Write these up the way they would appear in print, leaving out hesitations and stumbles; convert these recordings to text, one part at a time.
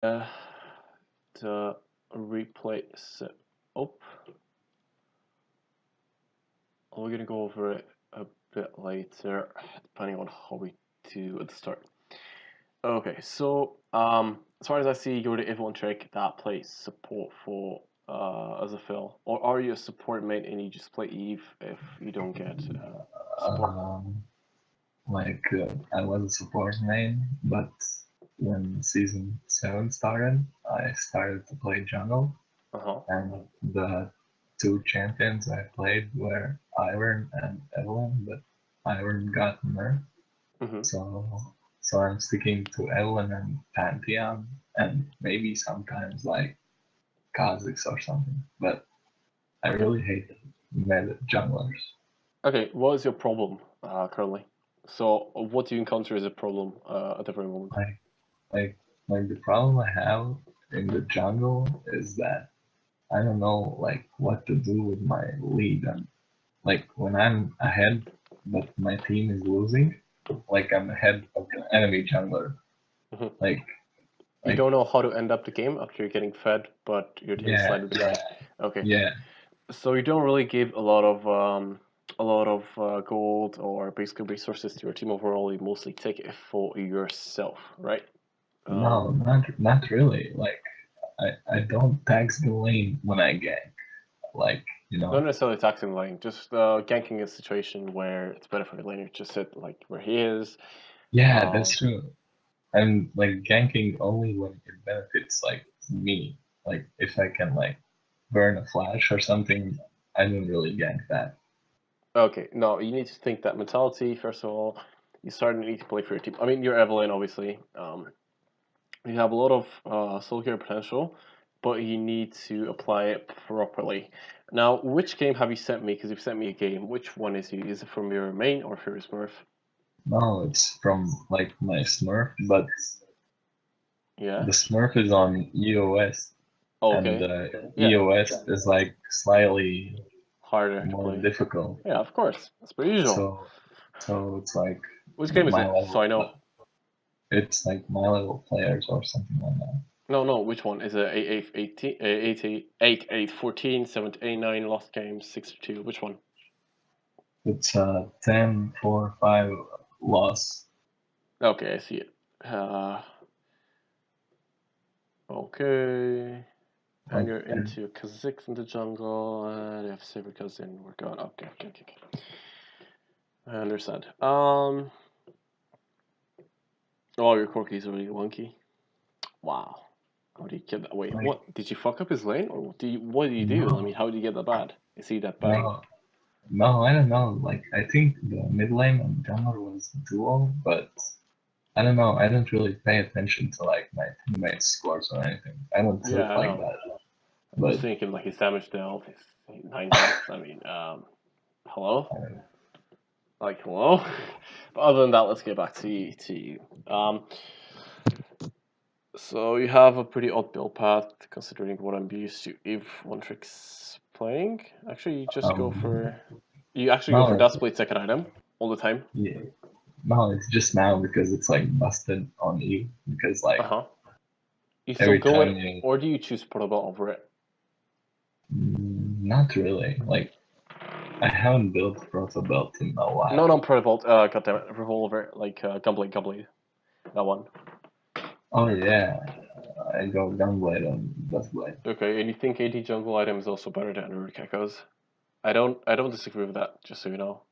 uh, the replay set up. We're gonna go over it a bit later, depending on how we do at the start. Okay, so as far as I see, you're the Evelynn trick that plays support for as a fill, or are you a support mate and you just play Eve if you don't get support? Um, I was a support main, but when season 7 started, I started to play jungle, Uh-huh. and the two champions I played were Iron and Evelynn, but Iron got nerfed, Mm-hmm. so I'm sticking to Evelynn and Pantheon, and maybe sometimes like Kha'Zix or something. But I Okay. really hate meta junglers. Okay, what is your problem currently? So, what do you encounter as a problem at every moment? Like like the problem I have in the jungle is that I don't know like what to do with my lead, and like when I'm ahead but my team is losing, like I'm ahead of the enemy jungler. Mhm. Like You like don't know how to end up the game after you're getting fed, but your team is yeah, slightly behind. Okay, yeah, so you don't really give a lot of gold or basically resources to your team overall. You mostly take it for yourself, right? no, Um, not really. Like I don't tax the lane when I gank. Like you Not know, necessarily taxing lane, just ganking a situation where it's better for the laner to sit like where he is. yeah, Um, that's true. I'm like ganking only when it benefits like me. Like if I can like burn a flash or something, I don't really gank that. okay, no, you need to think that mentality first of all. You start to need to play for your team. I mean, you're Evelynn, obviously. You have a lot of soul care potential, but you need to apply it properly. Now, which game have you sent me? Because you've sent me a game. Which one is you? Is it from your main or from your Smurf? No, it's from like my Smurf, but Yeah. the Smurf is on EOS, and Okay. the Yeah. EOS is like slightly Harder to more play. difficult. Yeah, of course. That's per usual. So it's like Which game is my it? So I level. know. It's like my level players or something like that. No, no. Which one is it? 8 14, 7 8 9 lost games 6-2. Which one? It's 10, 4, 5 loss. Okay, I see it. Okay. And Like you're into Kha'Zix in the jungle, and you have Saber Cousin. We're going. Okay, okay, okay, okay. I understand. Oh, your Corki is really wonky. Wow. How do you get that? Wait, like what? Did you fuck up his lane, or what do you do? I mean, no, how do you get that bad? Is he that bad? no, no, I don't know. Like I think the mid lane on jungle was dual, but I don't know. I don't really pay attention to like my teammates' scores or anything. I don't Yeah, tilt I like know. that. I'm just But thinking like his damage dealt, his 9 hits. I mean, hello, like hello. But other than that, let's get back to you. So you have a pretty odd build path considering what I'm used to. If one trick's playing, actually, um, you actually go no, for that split second item all the time. yeah, no, it's just now because it's like busted on E because Uh like huh. You still every go time it, you or do you choose protocol over it? not really like I haven't built Proto Belt in a No, while. no, protocol. Goddammit, revolver like Gunblade, Gunblade, that one. Oh yeah, I go Gunblade on Dustblade. Okay, and you think AD jungle item is also better than Rude Echoes? I don't disagree with that. Just so you know.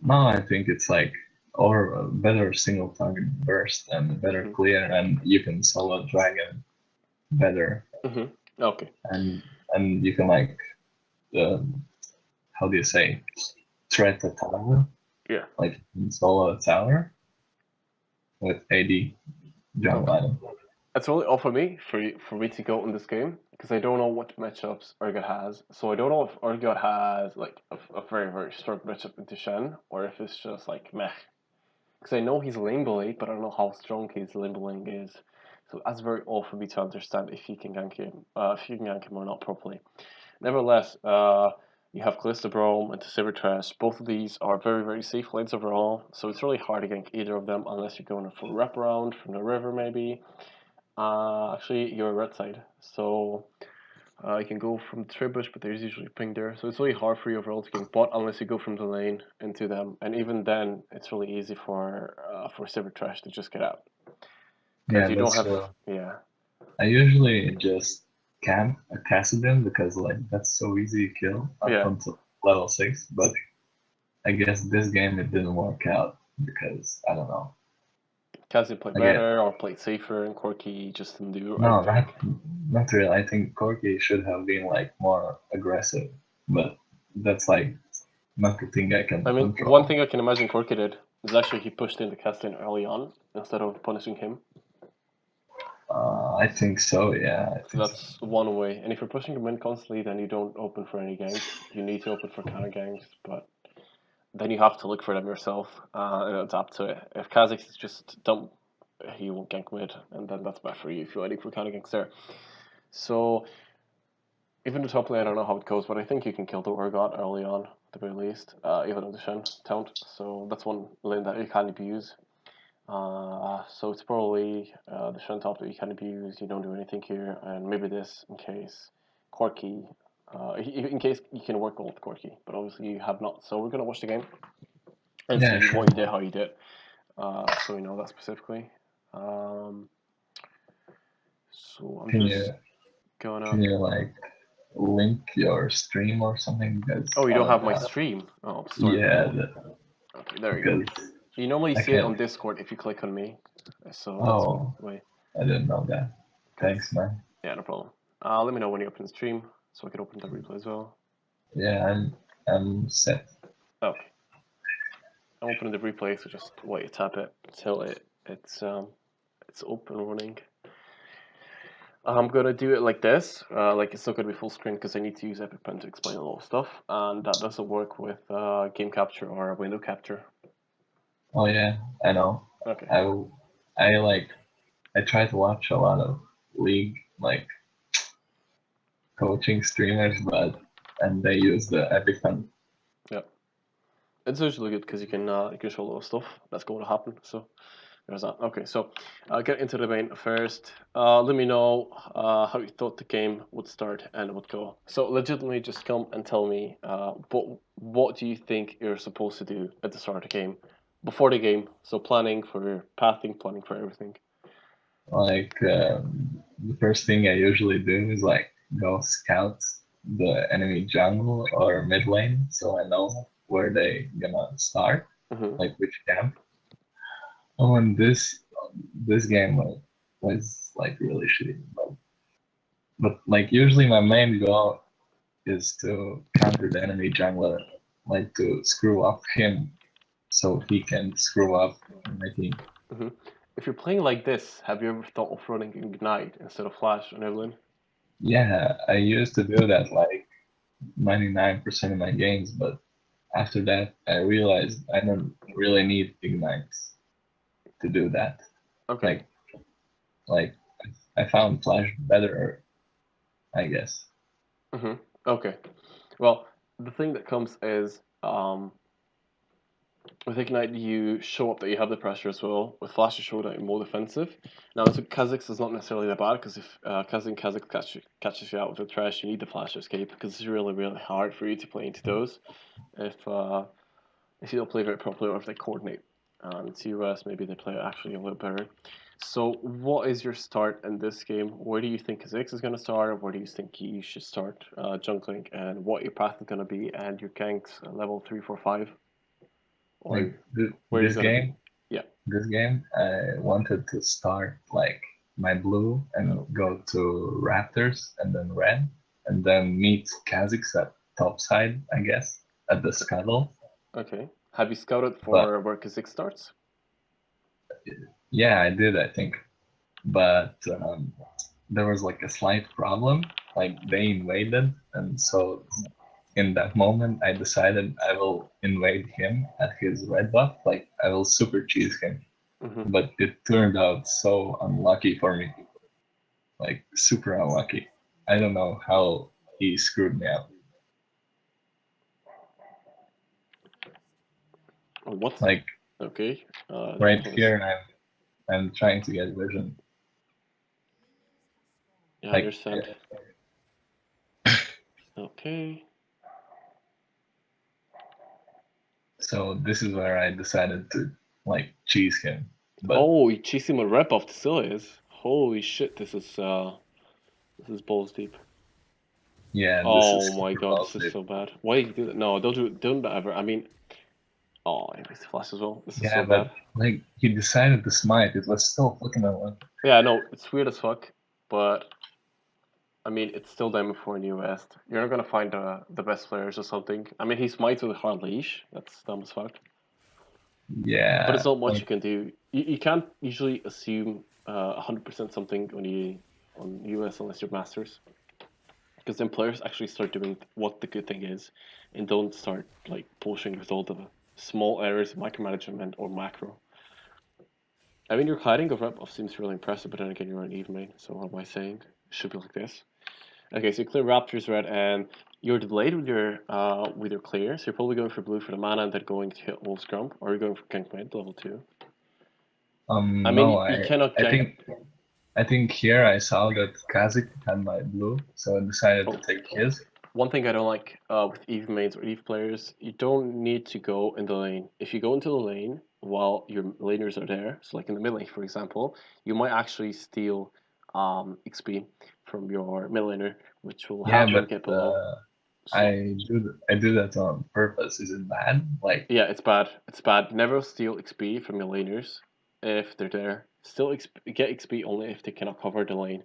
No, I think it's like or a better single target burst and better Mhm. clear, and you can solo dragon better, Mhm. Okay. and you can like how do you say threat a tower, Yeah. like solo a tower with AD jungle Okay. item. That's really all for me for me to go in this game because I don't know what matchups Urgot has. So I don't know if Urgot has like a very very strong matchup into Shen or if it's just like meh. Because I know he's lane bully, but I don't know how strong his lane bullying is. So that's very all for me to understand if he can gank him, or not properly. Nevertheless, you have Callisto Brome and Saber Trash. Both of these are very very safe lanes overall. So it's really hard to gank either of them unless you're going for a wraparound from the river maybe. Actually, you're red side, so you can go from the tribute, but there's usually a ping there, so it's really hard for you overall to get bot unless you go from the lane into them, and even then, it's really easy for Silver Trash to just get out because Yeah, you don't that's have true. yeah. I usually just camp a Cassidy because like that's so easy to kill up Yeah, until level 6. But I guess this game it didn't work out because I don't know. Kazi played I get better or played safer, and Corky just didn't do the right no, thing. not really. I think Corky should have been like more aggressive, but that's like not the thing I can I mean, one control. thing I can imagine Corky did is actually he pushed into Castlin early on instead of punishing him. I think so. Yeah, I So think so. that's one way. And if you're pushing him in constantly, then you don't open for any ganks. You need to open for counter ganks, but then you have to look for them yourself and adapt to it. If Kha'Zix is just dumb, he won't gank mid, and then that's bad for you if you're waiting for counter ganks there. So even the top lane, I don't know how it goes, but I think you can kill the Urgot early on, at the very least, even on the Shen taunt. So that's one lane that you can abuse. So it's probably the Shen top that you can abuse. You don't do anything here, and maybe this in case Corky, in case you can work with Corky, but obviously you have not. So we're gonna watch the game and Yeah, see what sure. you did, how you did. So we know that specifically. Um, so I'm Can just you gonna. can you like link your stream or something? Because Oh, you I don't don't have know. my stream. Oh, sorry, Yeah, bro. Okay, there you go. because You normally I see it on can. Discord if you click on me. So that's one Oh, way. I didn't know that. Thanks, Cause man. yeah, no problem. Let me know when you open the stream so I can open the replay as well. Yeah, I'm set. Okay, I'm opening the replay, so just wait, tap it till it's open running. I'm gonna do it like this, like it's not gonna be full screen because I need to use Epic Pen to explain a lot of stuff, and that doesn't work with game capture or window capture. Oh yeah, I know. Okay. I I like I try to watch a lot of league like coaching streamers, but and they use the Epic Fun. Yeah, it's usually good because you can show a lot of stuff that's going to happen. So there's that. Okay, so I'll get into the main first. Let me know how you thought the game would start and would go. So legitimately, just come and tell me what do you think you're supposed to do at the start of the game, before the game. So planning for your pathing, planning for everything. Like the first thing I usually do is like go scout the enemy jungle or mid lane, so I know where they gonna start, Mm-hmm. like which camp. Oh, and this game was like really shitty, but like usually my main goal is to counter the enemy jungler, like to screw up him so he can screw up my team. Mm-hmm. If you're playing like this, have you ever thought of running Ignite instead of Flash on Evelynn? Yeah, I used to do that like 99% of my games, but after that I realized I don't really need ignites to do that. Okay. Like like I found Flash better, I guess. Mm-hmm. Okay. Well, the thing that comes is with Ignite, you show up that you have the pressure as well. With Flash, you show that you're more defensive. Now, with Kha'Zix is not necessarily that bad because if Kha'Zix catches you out with the trash, you need the Flash escape because it's really, really hard for you to play into those if uh, if you don't play very properly or if they coordinate. TOS, maybe they play actually a little better. So, what is your start in this game? Where do you think Kha'Zix is going to start? Where do you think you should start jungling? And what your path is going to be? And your ganks level 3, 4, 5? Like Or where are you gonna be? Yeah. this game, I wanted to start like my blue and go to Raptors and then red and then meet Kazakhs at top side, I guess, at the scuttle. Okay. Have you scouted But for where Kha'Zix starts? yeah, I did, I think. But there was like a slight problem. Like they invaded, and so in that moment, I decided I will invade him at his red buff. Like I will super cheese him. Mm-hmm. But it turned out so unlucky for me. Like super unlucky. I don't know how he screwed me up. What? Like Okay. right Jonathan is. here, I'm trying to get vision. Yeah, I Like, understand. Okay. so this is where I decided to like cheese him. But Oh, you chased him a rep off the Sillies. Holy shit, this is balls deep. yeah, this is Oh my super god, this is positive. so bad. Why did you do that? No, don't that ever. I mean, oh, I missed the flash as well. This is so Yeah, but bad. like he decided to smite. It was so fucking annoying. Yeah, no, it's weird as fuck, but I mean, it's still Diamond 4 in the West. You're not gonna find the best players or something. I mean, he smites with a hard leash. That's dumb as fuck. But Yeah, it's not much you like can do. You can't usually assume 100% something when you on US unless you're masters, because then players actually start doing what the good thing is, and don't start like pushing with all the small errors, micromanagement or macro. I mean, your hiding of rep off seems really impressive, but then again, you're an even main, so what am I saying? It should be like this. Okay, so you clear Raptors red, and you're delayed with your clear, so you're probably going for blue for the mana and then going to hit Wolf's Grump, or you're going for gank mid level 2. I mean, no, you cannot I gank. think here I saw that Kazik had my blue, so I decided to Oh, take his. one thing I don't like with Eve mains or Eve players, you don't need to go in the lane. If you go into the lane while your laners are there, so like in the mid lane, for example, you might actually steal XP from your mid laner, which will Yeah, have them but get below. So I do that on purpose. Is it bad? Like, yeah, it's bad. It's bad. Never steal XP from your laners if they're there. Still get XP only if they cannot cover the lane.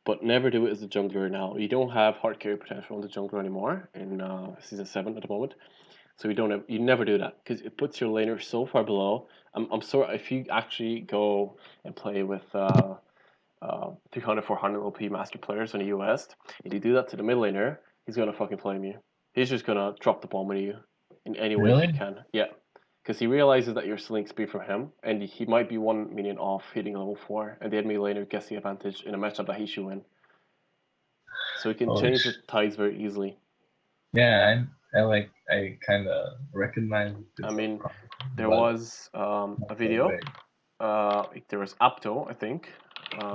But never do it as a jungler now. You don't have hard carry potential on the jungler anymore in season 7 at the moment. So you never do that because it puts your laner so far below. I'm sorry if you actually go and play with 300, 400 OP master players in the US, and you do that to the mid laner, he's gonna fucking flame you. He's just gonna drop the bomb on you in any way he really? can. Yeah, because he realizes that you're stealing speed from him, and he might be 1 minion off hitting level 4, and the enemy laner gets the advantage in a matchup that he should win. So he can Holy change the sh! tides very easily. Yeah, I kind of recognize I it's a mean, problem, there but was not a so video. big. There was Apto, I think. There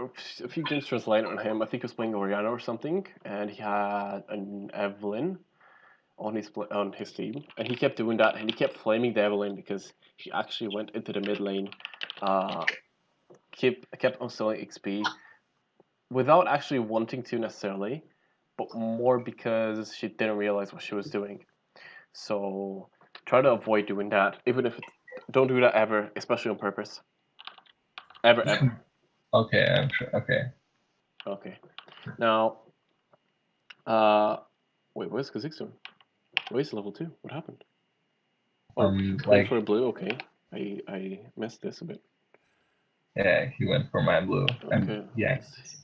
were a few games translated on him. I think he was playing Oriana or something, and he had an Evelynn on his team, and he kept doing that, and he kept flaming the Evelynn because she actually went into the mid lane, uh, kept on selling XP without actually wanting to necessarily, but more because she didn't realize what she was doing. So try to avoid doing that, even if don't do that ever, especially on purpose. Ever, ever. Okay, I'm sure. Okay. Okay. Now, uh, wait, where's Kha'Zix doing? Why is level 2? What happened? Oh, going Like, for a blue. Okay, I missed this a bit. yeah, he went for my blue, and Okay, yeah, let's see.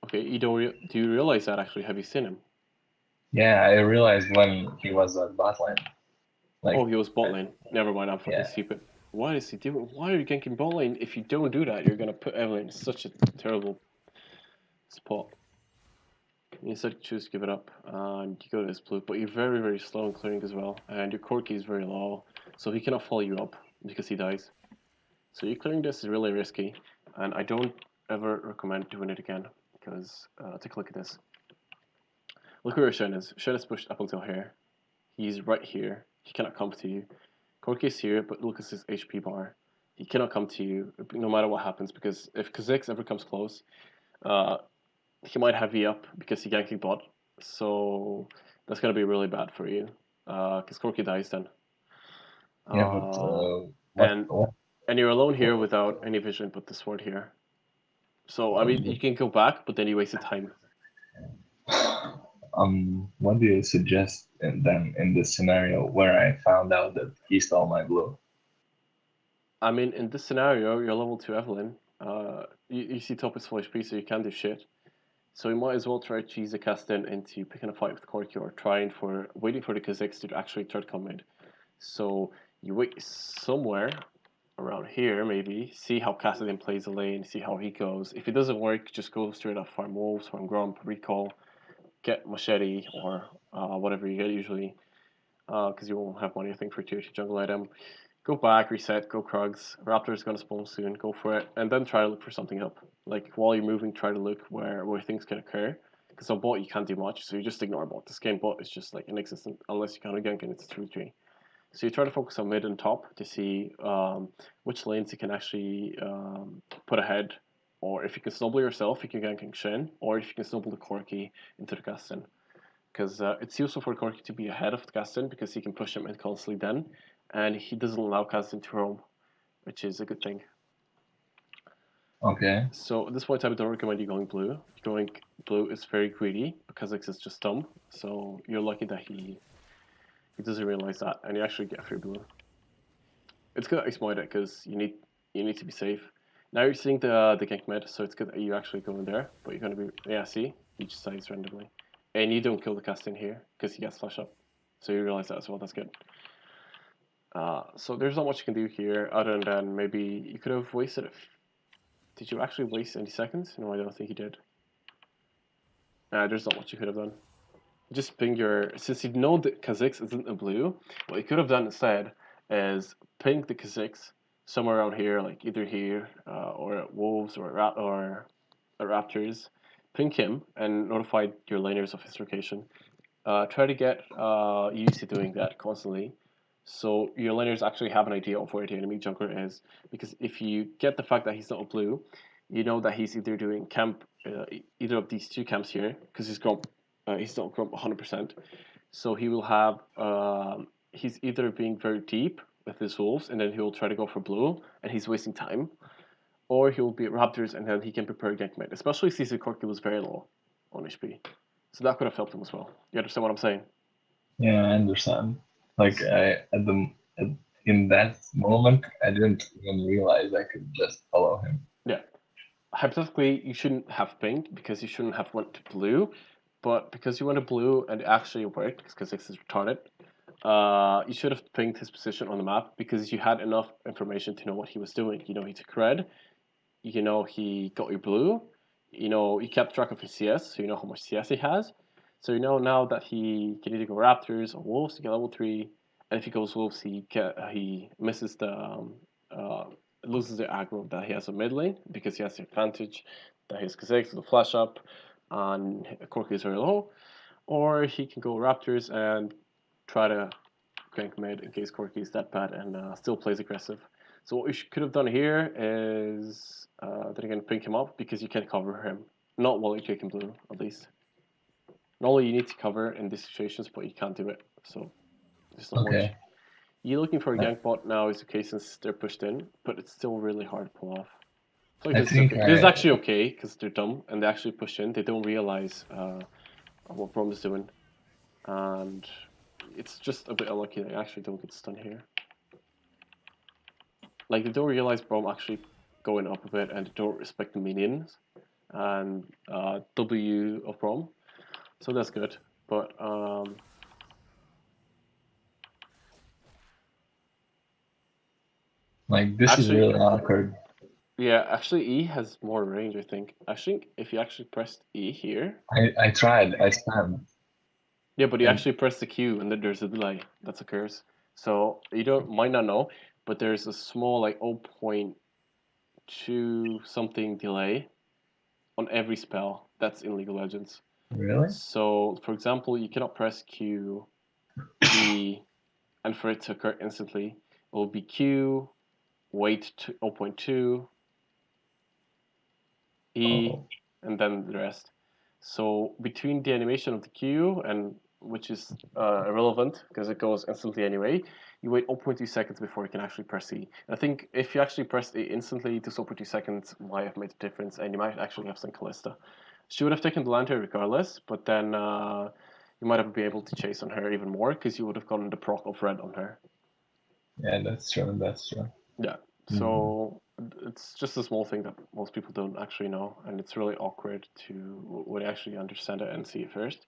Okay, you don't do you realize that actually? Have you seen him? yeah. I realized when he was at bot lane. Oh, Like, he was bot lane. Never mind, I'm fucking yeah, stupid. Why is he doing? Why are you ganking bot lane? If you don't do that, you're gonna put Evelynn in such a terrible spot. You instead choose to give it up, and you go to this blue, but you're very, very slow in clearing as well, and your Corki is very low, so he cannot follow you up because he dies. So you clearing this is really risky, and I don't ever recommend doing it again, because take a look at this. Look where Shen is. Shen is pushed up until here. He's right here. He cannot come to you. Corki is here, but look at his HP bar. He cannot come to you no matter what happens, because if Kha'Zix ever comes close, uh, he might have you up because he ganking bot. So that's gonna be really bad for you. Because Corki dies then. yeah. But Uh, what? and What? and you're alone here without any vision but the sword here. So I mean you can go back, but then you wasted time. What do you suggest then in this scenario where I found out that he stole my blue? I mean in this scenario you're level 2 Evelynn. You see top is full HP so you can't do shit. So you might as well try to cheese the cast in into picking a fight with Corki or waiting for the Kha'Zix to actually try to come in. So you wait somewhere around here, maybe. See how Kassadin plays the lane, see how he goes. If it doesn't work, just go straight up farm wolves, farm grump, recall, get machete or whatever you get usually, because you won't have money, I think, for tier 2 jungle item. Go back, reset, go Krugs. Raptor's gonna spawn soon. Go for it, and then try to look for something up. Like while you're moving, try to look where things can occur. Because on bot you can't do much, so you just ignore bot. This game bot is just like inexistent unless you kind of gank and it's 3-3. So you try to focus on mid and top to see which lanes you can actually put ahead, or if you can snowball yourself, you can gank Shen, or if you can snowball the Corki into the Gaston. Because it's useful for Corki to be ahead of the Gaston because he can push him in constantly then, and he doesn't allow Gaston to roam, which is a good thing. Okay. So at this point, I don't recommend you going blue. Going blue is very greedy because it's just dumb. So you're lucky that he doesn't realize that, and you actually get free blue. It's good that you exploit it because you need to be safe. Now you're seeing the gank mid, so it's good that you actually go in there. But you're gonna be see he just dies randomly, and you don't kill the casting here because he gets flash up. So you realize that as well. That's good. So there's not much you can do here other than maybe you could have wasted it. Did you actually waste any seconds? No, I don't think you did. There's not much you could have done. Just ping your, since you know that Kha'Zix isn't a blue, what you could have done instead is ping the Kha'Zix somewhere around here, like either here or at Wolves or at Raptors. Ping him and notify your laners of his location. Try to get used to doing that constantly, so your laners actually have an idea of where the enemy jungler is. Because if you get the fact that he's not a blue, you know that he's either doing camp, either of these two camps here, because he's not grump 100%. So he will have, he's either being very deep with his wolves, and then he'll try to go for blue, and he's wasting time, or he'll be at Raptors, and then he can prepare gank mid. Especially since Corki was very low on HP. So that could have helped him as well. You understand what I'm saying? Yeah, I understand. Like in that moment, I didn't even realize I could just follow him. Yeah. Hypothetically, you shouldn't have pinged because you shouldn't have went to blue, but because you went to blue and it actually worked because X is retarded, you should have pinged his position on the map because you had enough information to know what he was doing. You know, he took red. You know, he got your blue. You know, you kept track of his CS, so you know how much CS he has. So you know now that he can either go Raptors or Wolves to get level 3, and if he goes Wolves, he misses the loses the aggro that he has a mid lane because he has the advantage that his Kha'Zix with the flash up and Corki is very low, or he can go Raptors and try to gank mid in case Corki is that bad and still plays aggressive. So what you could have done here is then again pick him up because you can cover him, not while you're taking blue at least. Normally you need to cover in these situations, but you can't do it. So there's not much. You looking for a gank bot now is okay since they're pushed in, but it's still really hard to pull off. Like this is actually okay because they're dumb and they actually push in. They don't realize what Brom is doing, and it's just a bit unlucky they actually don't get stunned here. Like they don't realize Brom actually going up a bit and they don't respect the minions and W of Brom, so that's good. But like this actually, is really awkward. Yeah, actually E has more range, I think. I think if you actually pressed E here. I tried, I spammed. Yeah, but you actually press the Q and then there's a delay that occurs. So you might not know, but there's a small like 0.2 something delay on every spell that's in League of Legends. Really? So for example, you cannot press Q, E, and for it to occur instantly, it will be Q, wait 0.2, E, and then the rest. So between the animation of the Q and which is irrelevant because it goes instantly anyway, you wait 0.2 seconds before you can actually press E. And I think if you actually pressed E instantly, this 0.2 seconds might have made a difference, and you might actually have seen Callista. She would have taken the lantern regardless, but then you might have been able to chase on her even more because you would have gotten the proc of red on her. Yeah, that's true. That's true. Yeah. So it's just a small thing that most people don't actually know, and it's really awkward to when you actually understand it and see it first.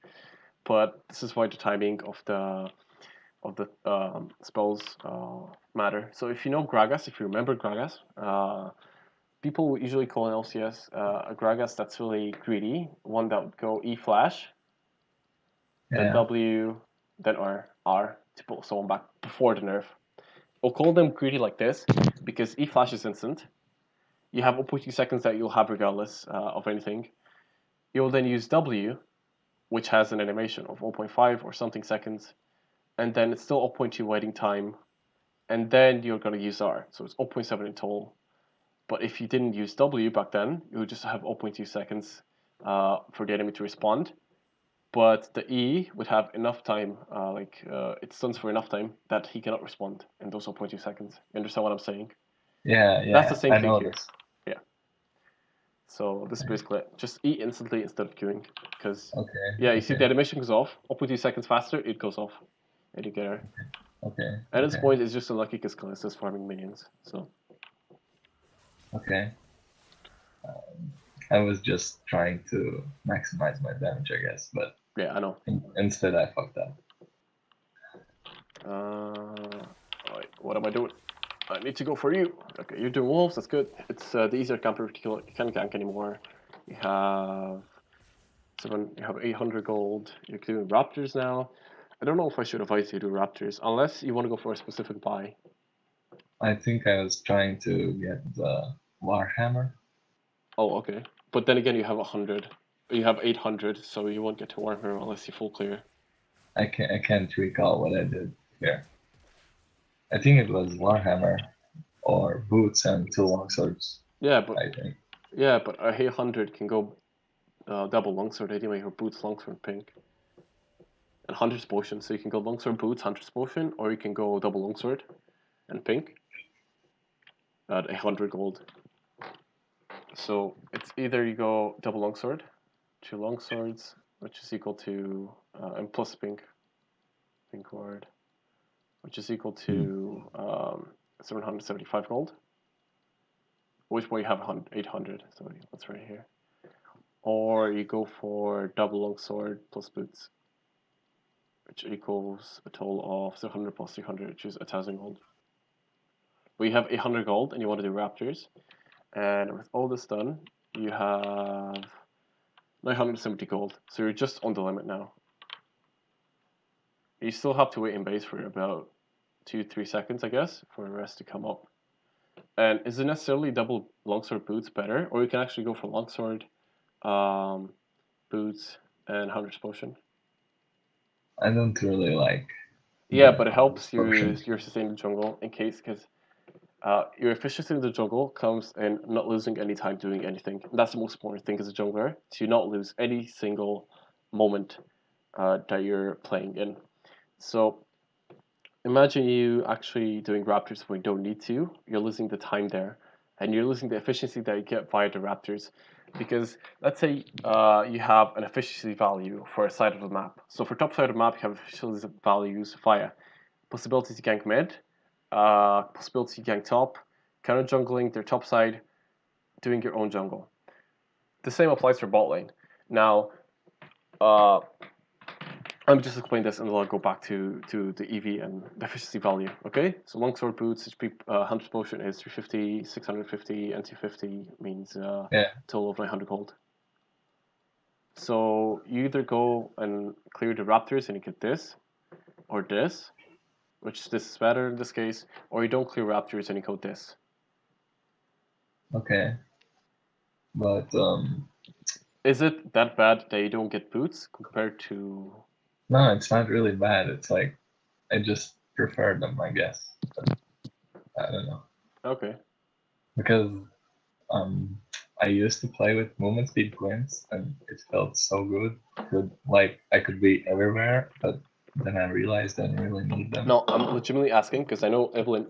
But this is why the timing of the spells matter. So if you know Gragas, if you remember Gragas, people usually call an LCS a Gragas that's really greedy, one that would go E flash, then W, then R to pull someone back before the nerf. I'll call them greedy like this because E flash is instant. You have 0.2 seconds that you'll have regardless of anything. You'll then use W, which has an animation of 0.5 or something seconds, and then it's still 0.2 waiting time, and then you're going to use R, so it's 0.7 in total. But if you didn't use W back then, you would just have 0.2 seconds for the enemy to respond. But the E would have enough time, it stuns for enough time that he cannot respond in those 0.2 seconds. You understand what I'm saying? Yeah, That's the yeah, same I thing know here. this. Yeah. So this is basically it. Just E instantly instead of queuing. Because, Okay, yeah, you see okay, the animation goes off. 0.2 seconds faster, it goes off. And you get her. okay, At this okay, point, it's just unlucky because Callisto is farming minions. So. okay. I was just trying to maximize my damage, I guess, but Yeah, I know. instead I fucked up. Alright, what am I doing? I need to go for you. Okay, you're doing wolves, that's good. It's the easier camper particular. You can't gank anymore. You have 800 gold. You're doing raptors now. I don't know if I should advise you to do raptors, unless you want to go for a specific buy. I think I was trying to get the Warhammer. Oh, okay. But then again, you have 100. You have 800, so you won't get to Warhammer unless you full clear. I can't recall what I did here. I think it was Warhammer or boots and 2 longswords. Yeah, but I think. yeah, but a 800 can go double longsword anyway, or boots longsword pink. And Hunter's Potion, so you can go longsword boots, Hunter's Potion, or you can go double longsword and pink at 800 gold. So it's either you go double longsword, 2 longswords, which is equal to and plus pink ward, which is equal to 775 gold. Which way you have 800, so that's right here. Or you go for double longsword plus boots, which equals a total of 700 plus 300, which is 1000 gold. But you have 800 gold and you want to do raptors, and with all this done, you have 970 gold, so you're just on the limit now. You still have to wait in base for about 2-3 seconds, I guess, for the rest to come up. And is it necessarily double longsword boots better, or you can actually go for longsword, boots, and Hunter's Potion? I don't really like. Yeah, but it helps potion. your sustain the jungle in case, because your efficiency in the jungle comes in not losing any time doing anything. And that's the most important thing as a jungler, to not lose any single moment that you're playing in. So imagine you actually doing raptors when you don't need to. You're losing the time there, and you're losing the efficiency that you get via the raptors. Because let's say you have an efficiency value for a side of the map. So for top side of the map, you have efficiency values via possibility to gank mid, possibility to gank top, counter jungling their top side, doing your own jungle. The same applies for bot lane. Now, let me just explain this and then I'll go back to the EV and the efficiency value. Okay, so longsword boots, Hunter's Potion is 350, 650, and 250 means Yeah. total of 900 gold. So you either go and clear the raptors and you get this, or this, which this is better in this case, or you don't clear raptors and you go this. Okay. But Is it that bad that you don't get boots compared to? no, it's not really bad. It's like I just prefer them, I guess. But I don't know. Okay. Because I used to play with movement speed coins and it felt so good. Like I could be everywhere, but then I realized I didn't really need them. No, I'm legitimately asking because I know Evelynn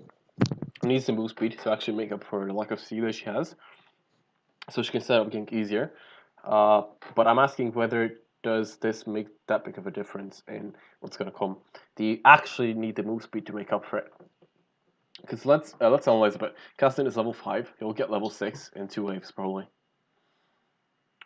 needs the move speed to actually make up for the lack of C that she has, so she can set up gank easier. But I'm asking whether does this make that big of a difference in what's going to come? Do you actually need the move speed to make up for it? Because let's analyze a bit. Castin is level 5. He'll get level 6 in 2 waves probably.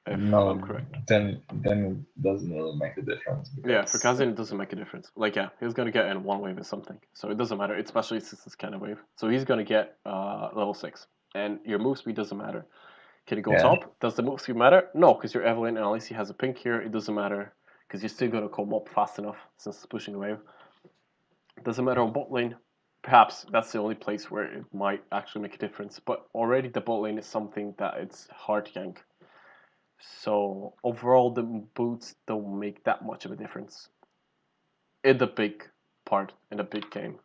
If No, I'm correct. then it doesn't really make a difference. Yeah, for Kazin it doesn't make a difference. Like yeah, he's gonna get in 1 wave or something. So it doesn't matter, especially since it's kind of wave. So he's gonna get level 6. And your move speed doesn't matter. Can you go Yeah. top? Does the move speed matter? No, because your Evelynn and Alicia has a pink here, it doesn't matter. Because you're still gonna come up fast enough since it's pushing a wave. It doesn't matter on bot lane. perhaps that's the only place where it might actually make a difference. But already the bot lane is something that it's hard to gank. So overall, the boots don't make that much of a difference in the big part, in the big game.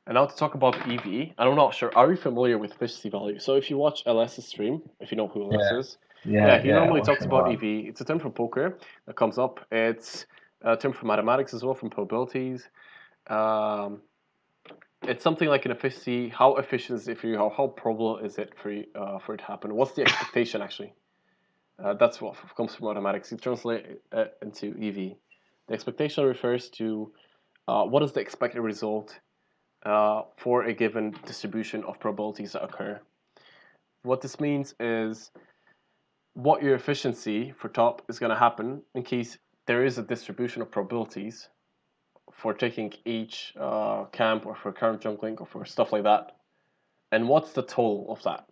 And now to talk about EV, I'm not sure. Are you familiar with efficiency value? So if you watch LS's stream, if you know who LS Yeah, is, yeah, he yeah. I normally watch talks him a about lot. EV. It's a term from poker that comes up. It's a term from mathematics as well, from probabilities. Um, it's something like an efficiency. How efficient is it for you? How probable is it for you, for it to happen? What's the expectation actually? That's what comes from mathematics. You translate it into EV. The expectation refers to what is the expected result for a given distribution of probabilities that occur. What this means is what your efficiency for top is going to happen in case there is a distribution of probabilities for taking each camp or for current jungling or for stuff like that. And what's the total of that?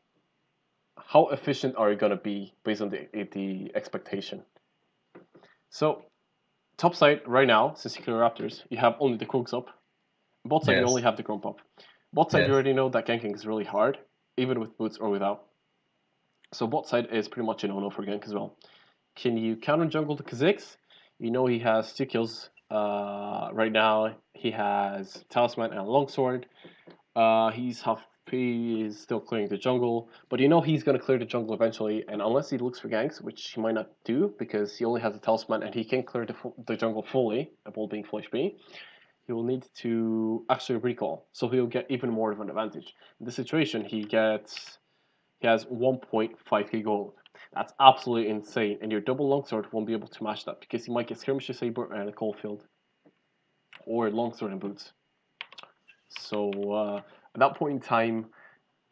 How efficient are you going to be based on the expectation? So top side right now, since you clear Raptors, you have only the Krugs up. Bot side, you only Yes, have the Grump up. Bot side, you yes. already know that ganking is really hard, even with boots or without. So bot side is pretty much a no-no for gank as well. Can you counter jungle the Kha'Zix? You know he has 2 kills. Right now, he has Talisman and Longsword. He's still clearing the jungle, but you know he's going to clear the jungle eventually, and unless he looks for ganks, which he might not do because he only has a Talisman and he can clear the jungle fully, while being full HP, he will need to actually recall, so he'll get even more of an advantage. In this situation, he has 1.5k gold. That's absolutely insane, and your double longsword won't be able to match that because he might get skirmisher saber and a coalfield, or longsword and boots. So at that point in time,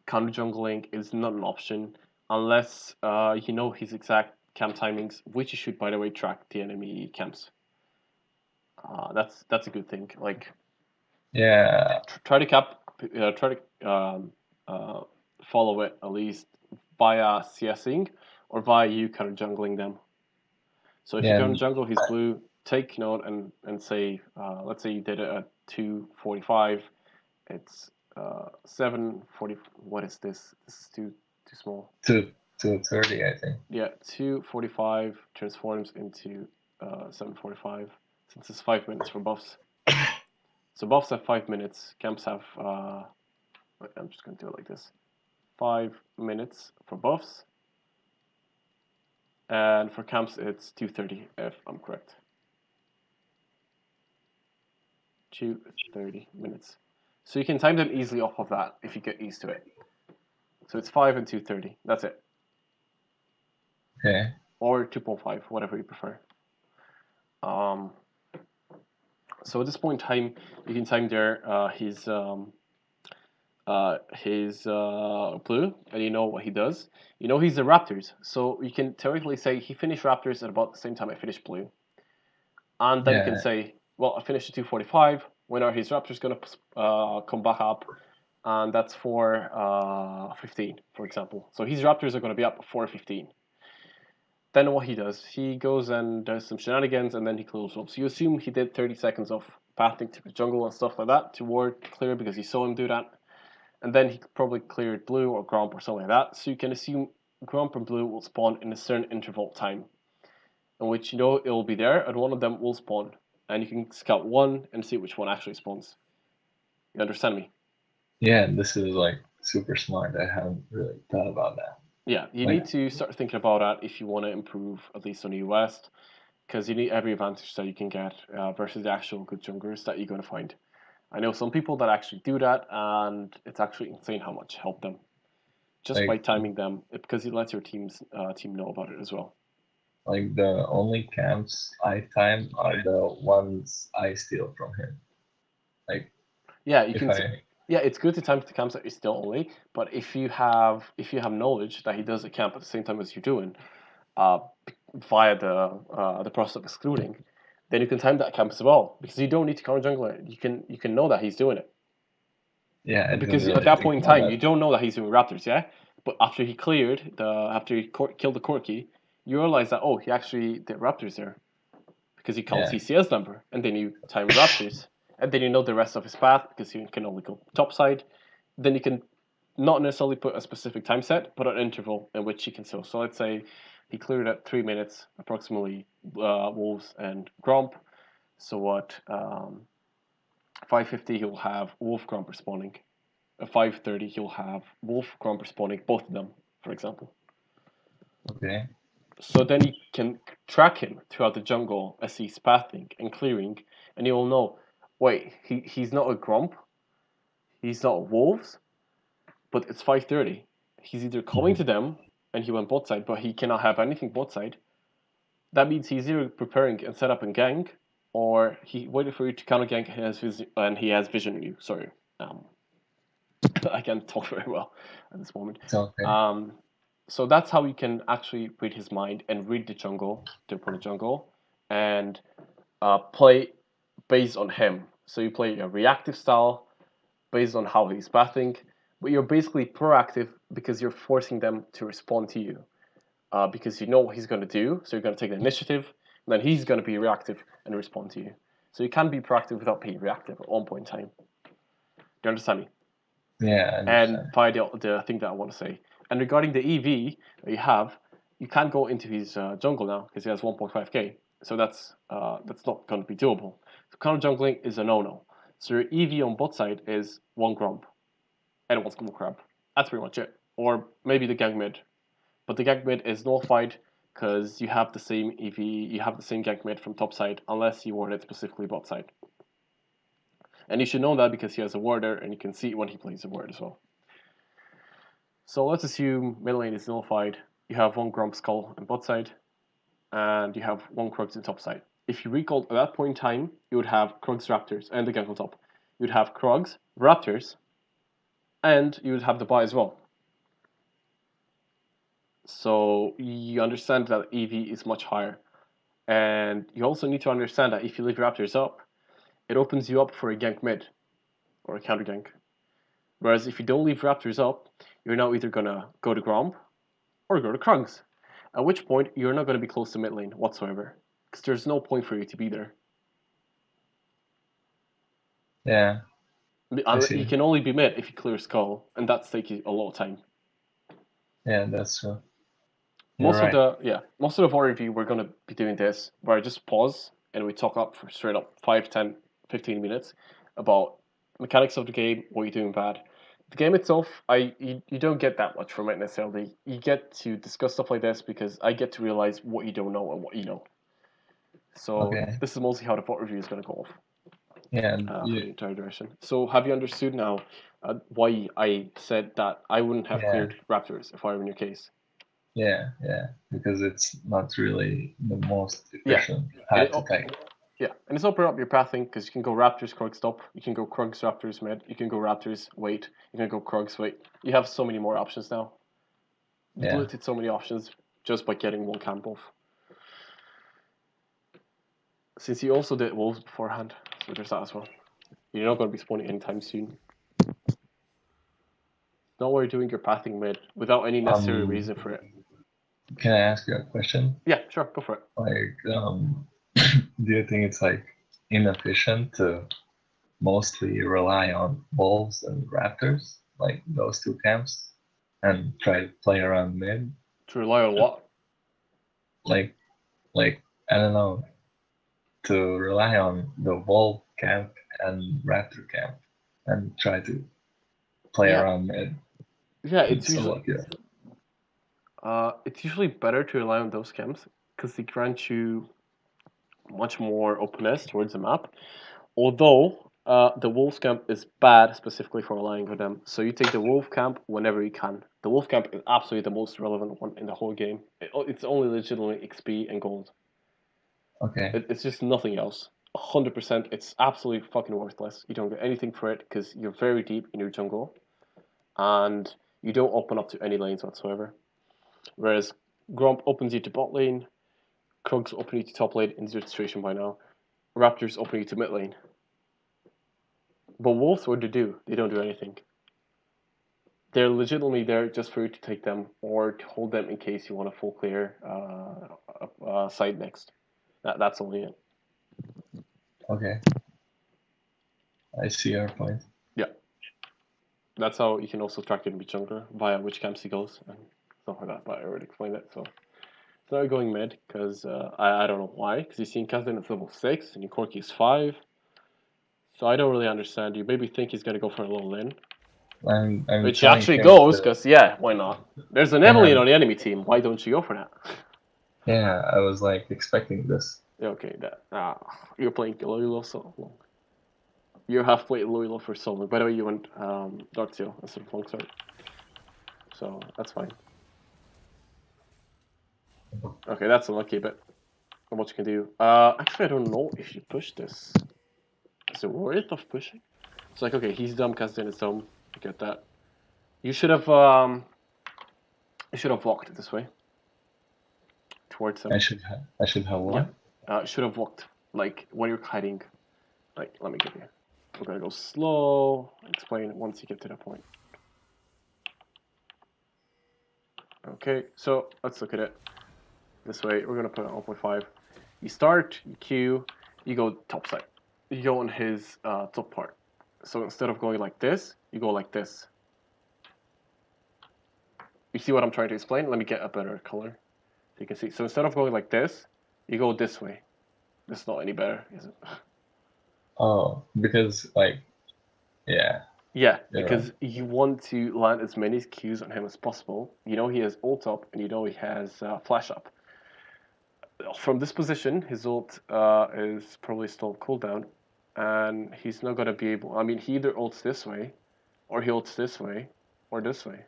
counter jungling is not an option unless you know his exact camp timings, which you should, by the way, track the enemy camps. That's a good thing. Like Yeah, try to try to follow it at least via CSing or via you kind of jungling them. So if you yeah, can jungle his blue, take note and say, let's say you did it at 2:45. It's 7:40. What is this? This is too small. to 30, I think. Yeah, 2:45 transforms into 7:45 since it's 5 minutes for buffs. So buffs have 5 minutes. Camps have. I'm just gonna do it like this. 5 minutes for buffs, and for camps it's 2:30 if I'm correct. 2:30 minutes. So you can time them easily off of that if you get used to it. So it's 5 and 2:30. That's it. Okay. Or 2.5, whatever you prefer. So at this point in time, you can time there his blue, and you know what he does. You know he's the Raptors, so you can theoretically say he finished Raptors at about the same time I finished blue, and then you can Yeah, say, well, I finished at 2:45. When are his Raptors gonna come back up? And that's for 15, for example. So his Raptors are gonna be up 4:15. Then what he does, he goes and does some shenanigans, and then he clears up. So you assume he did 30 seconds of pathing to the jungle and stuff like that to ward clear because you saw him do that. And then he probably cleared blue or Gromp or something like that. So you can assume Gromp and blue will spawn in a certain interval of time, in which you know it will be there, and one of them will spawn. And you can scout one and see which one actually spawns. You understand me? yeah. This is like super smart. I haven't really thought about that. Yeah, you Like, need to start thinking about that if you want to improve, at least on the US, because you need every advantage that you can get versus the actual good junglers that you're going to find. I know some people that actually do that, and it's actually insane how much help them just by like, timing them because it lets your team know about it as well. like the only camps I time are the ones I steal from him. Like, Yeah, you if can. I, Yeah, it's good to time the camps that you're still only, but if you have knowledge that he does a camp at the same time as you're doing, uh, via the process of excluding, then you can time that camp as well because you don't need to counter jungle it. You can know that he's doing it. yeah, I didn't Because at really that think point in about time, you that. don't know that he's doing Raptors, yeah. But after he killed the Corki, you realize that he actually did Raptors there because he called Yeah, TCS number, and then you time Raptors, and then you know the rest of his path because you can only go top side. Then you can not necessarily put a specific time set, but an interval in which he can sell. So let's say he cleared at 3 minutes approximately wolves and gromp. So at 5:50 he'll have wolf gromp respawning. At 5:30 he'll have wolf gromp respawning, both of them, for example. Okay. So then you can track him throughout the jungle as he's pathing and clearing, and you'll know, wait, he's not a gromp, he's not wolves, but it's 5:30. He's either coming to them and he went bot side, but he cannot have anything bot side. That means he's either preparing and set up and gank, or he waited for you to counter gank and he has vision on you. Sorry, I can't talk very well at this moment. It's okay. So that's how you can actually read his mind and read the jungle, the opponent jungle, and play based on him. So you play a reactive style based on how he's pathing, but you're basically proactive because you're forcing them to respond to you. Because you know what he's going to do, so you're going to take the initiative, and then he's going to be reactive and respond to you. So you can be proactive without being reactive at one point in time. Do you understand me? Yeah, I And understand. finally, the thing that I want to say. And regarding the EV that you have, you can't go into his jungle now because he has 1.5k. So that's not going to be doable. So counter jungling is a no-no. So your EV on bot side is one grump and one skull crab. That's pretty much it. Or maybe the gank mid. But the gank mid is nullified because you have the same EV, you have the same gank mid from top side unless you ward it specifically bot side. And you should know that because he has a warder and you can see when he plays a ward as well. So let's assume mid lane is nullified. You have one Grump Skull on bot side, and you have one Krugs on top side. If you recall, at that point in time, you would have Krugs Raptors and the gank on top. You would have Krugs, Raptors, and you would have the buy as well. So you understand that EV is much higher. And you also need to understand that if you leave Raptors up, it opens you up for a gank mid or a counter gank. Whereas if you don't leave Raptors up, you're now either going to go to Gromp or go to Krugs. At which point, you're not going to be close to mid lane whatsoever. Because there's no point for you to be there. Yeah. You can only be mid if you clear Skull, and that's taking a lot of time. Yeah, that's true. Most of the VOD review, we're going to be doing this, where I just pause and we talk up for straight up 5, 10, 15 minutes about mechanics of the game, what you're doing bad. The game itself, you don't get that much from it necessarily. You get to discuss stuff like this because I get to realize what you don't know and what you know. So this is mostly how the VOD review is going to go off. Yeah. For the entire duration. So have you understood now why I said that I wouldn't have cleared Raptors if I were in your case? Yeah, because it's not really the most efficient path to take. Yeah, and it's open up your pathing because you can go Raptors, Krugs, stop. You can go Krugs, Raptors, mid. You can go Raptors, wait. You can go Krugs, wait. You have so many more options now. You limited so many options just by getting one camp off. Since you also did Wolves beforehand, so there's that as well. You're not going to be spawning anytime soon. Not where you're doing your pathing mid without any necessary reason for it. Can I ask you a question? Yeah, sure, go for it. Like, do you think it's like inefficient to mostly rely on wolves and raptors, like those two camps, and try to play around mid? To rely on what? Like I don't know, to rely on the wolf camp and raptor camp and try to play around mid. Yeah, it's usually better to rely on those camps because they grant you much more openness towards the map. Although the wolf camp is bad specifically for relying on them, so you take the wolf camp whenever you can. The wolf camp is absolutely the most relevant one in the whole game. It's only legitimately XP and gold. Okay. It's just nothing else. 100%, it's absolutely fucking worthless. You don't get anything for it because you're very deep in your jungle, and you don't open up to any lanes whatsoever. Whereas Gromp opens you to bot lane, Krugs open you to top lane in zero situation by now, Raptors open you to mid lane. But Wolves, what do they do? They don't do anything. They're legitimately there just for you to take them or to hold them in case you want a full clear side next. That's only it. Okay. I see your point. Yeah, that's how you can also track the enemy jungler via which camps he goes and stuff like that. But I already explained it, so it's not going mid because I don't know why. Because you see Kazdin is level 6 and your Corki is 5. So I don't really understand. You maybe think he's gonna go for a little lane, I'm which he telling actually him goes to, because yeah, why not? There's an Evelynn yeah, on the enemy team. Why don't you go for that? yeah, I was like expecting this. Yeah, okay, that you're playing Loyalo so long. You have played Loyalo for so long. By the way, you went Dark Seal instead of Longsword, so that's fine. Okay, that's unlucky, but what you can do. Actually, I don't know if you push this. Is it worth of pushing? It's like, okay, he's dumb, Kasdan is dumb. I get that. You should have walked it this way towards him. I should have Yeah, what? should have walked like when you're hiding. Like, let me give you. We're gonna go slow. Explain once you get to that point. Okay, so let's look at it this way. We're gonna put it on 0.5. You start, you queue, you go top side. You go on his top part. So instead of going like this, you go like this. You see what I'm trying to explain? Let me get a better color so you can see. So instead of going like this, you go this way. This is not any better, is it? Oh, because like, yeah, Yeah, you're right. because you want to land as many Qs on him as possible. You know he has ult up, and you know he has flash up. From this position, his ult is probably still cooldown, and he's not gonna be able. I mean, he either ults this way, or he ults this way, or this way,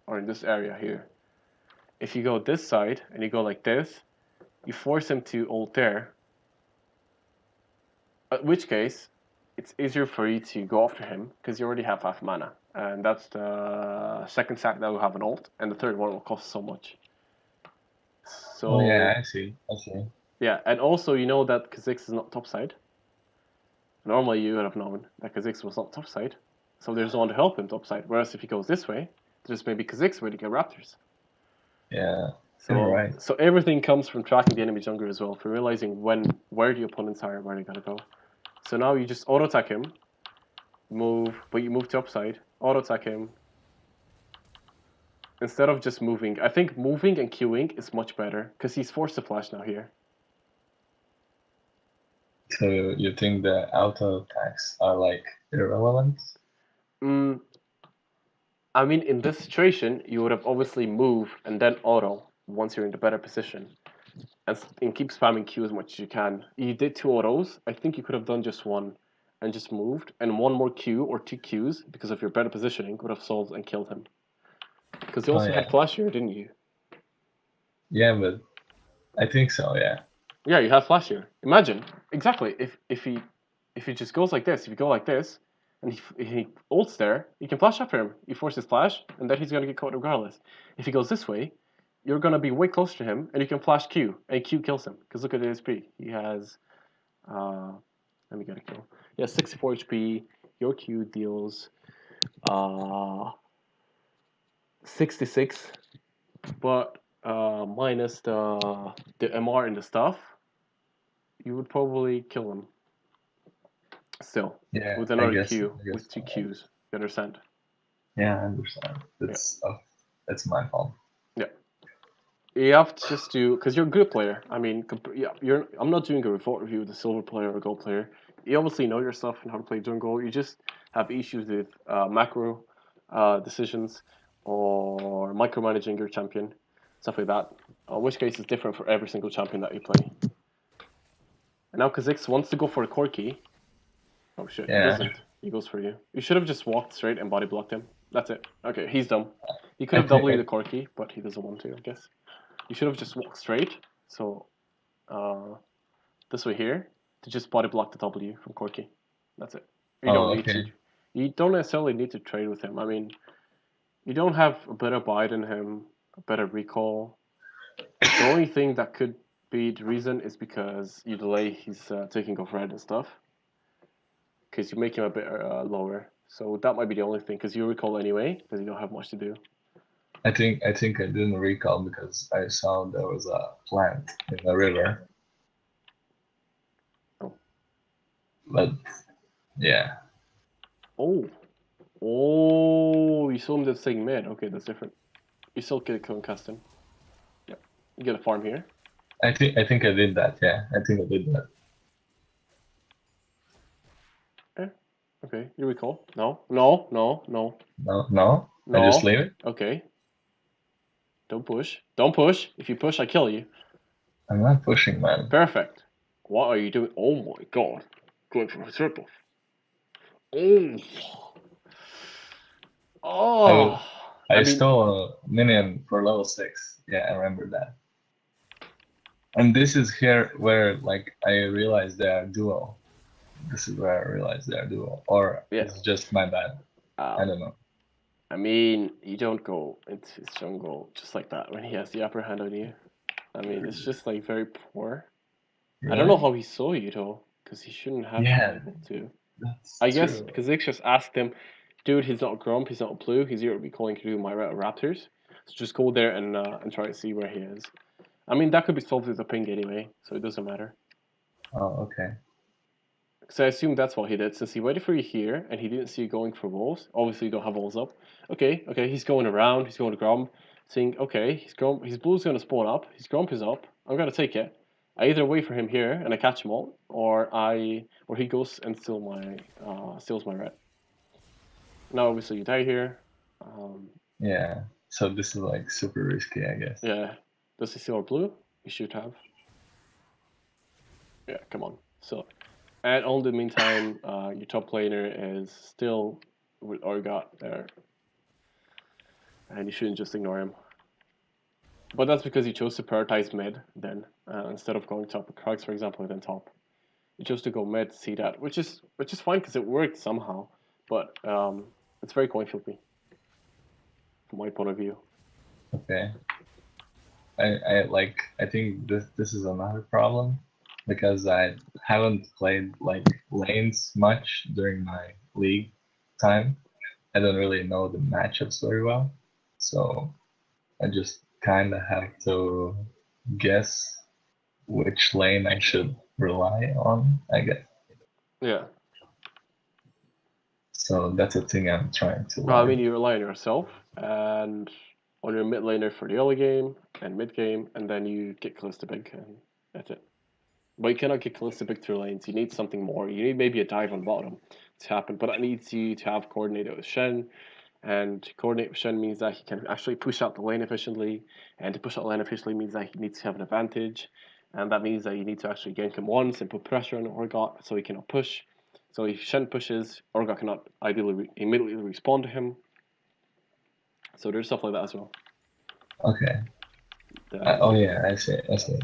or in this area here. If you go this side and you go like this, you force him to ult there. In which case, it's easier for you to go after him because you already have half mana, and that's the second sack that will have an ult, and the third one will cost so much. Oh yeah, So I see. I see. yeah, and also you know that Kha'Zix is not topside. Normally you would have known that Kha'Zix was not topside, so there's no one to help him topside. Whereas if he goes this way, there's maybe Kha'Zix where to get Raptors. Yeah, you're So right. so everything comes from tracking the enemy jungler as well, for realizing where the opponents are, where they're gonna go. So now you just auto attack him, move, but you move to upside, auto attack him. Instead of just moving, I think moving and queuing is much better because he's forced to flash now here. So you think the auto attacks are like irrelevant? Mm, I mean, in this situation, you would have obviously move and then auto once you're in the better position, and keep spamming Q as much as you can. You did 2 autos. I think you could have done just one, and just moved, and one more Q or 2 Qs because of your better positioning would have solved and killed him. Because you Oh also yeah, had flash here, didn't you? yeah, but I think so. Yeah, Yeah, you have flash here. Imagine exactly if he just goes like this. If you go like this, and he ults there, you can flash after him. You force his flash, and then he's gonna get caught regardless. If he goes this way, you're gonna be way closer to him, and you can flash Q, and Q kills him. Because look at his HP. He has, uh, let me get a kill. He has 64 HP. Your Q deals, 66, but minus the MR and the stuff, you would probably kill him. Still, yeah. with another Q, I with guess. two Qs. You understand? Yeah, I understand. Yeah. That's my fault. Yeah. You have to just do, because you're a good player. I mean, yeah, you're. I'm not doing a report review of the silver player or gold player. You obviously know your stuff and how to play jungle. You just have issues with macro decisions or micromanaging your champion, stuff like that. In which case, it's different for every single champion that you play. And now Kha'Zix wants to go for a Corki. Oh shit, he Yeah, doesn't. He goes for you. You should have just walked straight and body blocked him. That's it. Okay, he's dumb. He could I have think W the Corki, but he doesn't want to, I guess. You should have just walked straight. So, this way here, to just body block the W from Corki. That's it. You don't oh, need to. okay. You don't necessarily need to trade with him. I mean, you don't have a better buy than him, a better recall. The only thing that could be the reason is because you delay his taking off red and stuff. Because you make him a bit lower. So that might be the only thing, because you recall anyway, because you don't have much to do. I think I didn't recall because I saw there was a plant in the river. Oh. But Yeah. Oh. Oh, you saw him just saying mid. Okay, that's different. You still get a Caston. Yeah. You get a farm here. I think I did that. Yeah, I think I did that. Eh. Okay, you recall. No, no, no, no, No, no. I just no. leave it. Okay. Don't push. Don't push. If you push, I kill you. I'm not pushing, man. Perfect. What are you doing? Oh my god. Going for a triple. Oh. I Oh. I I mean, stole a minion for level 6. Yeah, I remember that. And this is here where like I realized they are duo. This is where I realized they are duo. Or yeah. it's just my bad. I Um, don't know. I mean, you don't go into his jungle just like that when he has the upper hand on you. I mean, it's just like very poor. I don't know Really? how he saw you though, because he shouldn't have been Yeah, able to. that's I guess true. because Zix just asked him, dude, he's not a Grump, he's not a Blue, he's here to be calling to do my Raptors. So just go there and try to see where he is. I mean, that could be solved with a ping anyway, so it doesn't matter. Oh, okay. So I assume that's what he did, since he waited for you here and he didn't see you going for walls. Obviously, you don't have walls up. Okay, okay, he's going around, he's going to Grump, saying, okay, his Blue's going to spawn up, his Grump is up, I'm going to take it. I either wait for him here and I catch him all, or he goes and steals my red. Now, obviously, you die here. Yeah. So this is like super risky, I guess. Yeah. Does he steal our blue? He should have. Yeah, come on. So, and all the meantime, your top laner is still with Orgot there, and you shouldn't just ignore him. But that's because you chose to prioritize mid then, instead of going top with Krugs, for example, and then top. You chose to go mid to see that, which is fine because it worked somehow, but it's very coin flippy from my point of view. Okay. I think this is another problem because I haven't played like lanes much during my league time. I don't really know the matchups very well. So I just kind of have to guess which lane I should rely on, I guess. Yeah. So that's a thing I'm trying to I mean, learn. you rely on yourself and on your mid laner for the early game and mid game, and then you get close to big, and that's it. But you cannot get close to big through lanes. You need something more. You need maybe a dive on bottom to happen, but that needs you to have coordinated with Shen. And coordinate with Shen means that he can actually push out the lane efficiently, and to push out the lane efficiently means that he needs to have an advantage, and that means that you need to actually gank him once and put pressure on Orgot so he cannot push. So if Shen pushes, Orgot cannot ideally immediately respond to him. So there's stuff like that as well. Okay. That you Oh can do. yeah, I see. I see.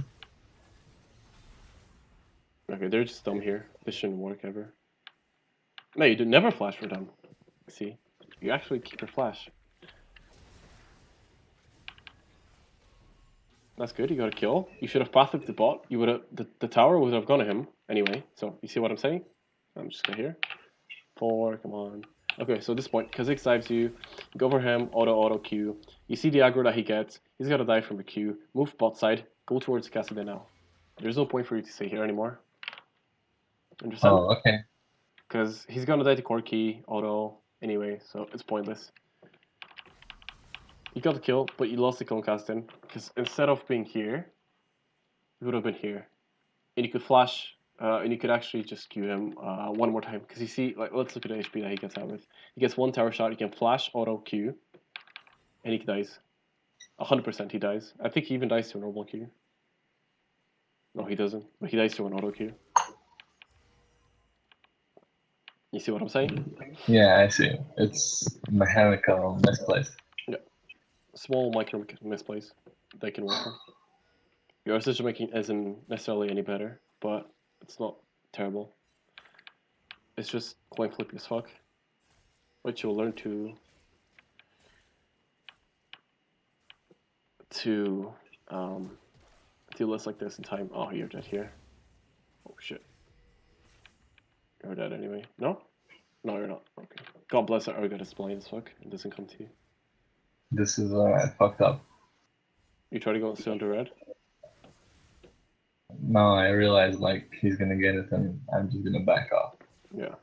Okay, they're just dumb here. This shouldn't work ever. No, you did never flash for them. See, you actually keep your flash. That's good. You got a kill. You should have pathed the bot. You would have the tower would have gone to him anyway. So you see what I'm saying? I'm just gonna here. 4, come on. Okay, so at this point, Kha'Zix dives you, go for him, auto Q. You see the aggro that he gets. He's gotta die from a Q. Move bot side. Go towards Cassidy now. There's no point for you to stay here anymore. Understand? Oh, okay. Because he's gonna die to core key auto anyway, so it's pointless. You got the kill, but you lost the Concastin, because instead of being here, you would have been here. And you could flash, and you could actually just Q him one more time. Because you see, like, let's look at the HP that he gets out with. He gets one tower shot, he can flash, auto Q, and he dies. 100% he dies. I think he even dies to a normal Q. No, he doesn't, but he dies to an auto Q. You see what I'm saying? Yeah, I see. It's mechanical misplaced. Yeah. Small micro misplays they can work on. Your decision making isn't necessarily any better, but it's not terrible. It's just coin flippy as fuck, which you'll learn to deal less like this in time. Oh, you're dead here. Oh shit, you're dead anyway. No, no, you're not. Okay. God bless it. I got blind as fuck. It doesn't come to you. This is where I fucked up. You try to go and stay under red. Now I realize like he's gonna get it and I'm just gonna back off. Yeah.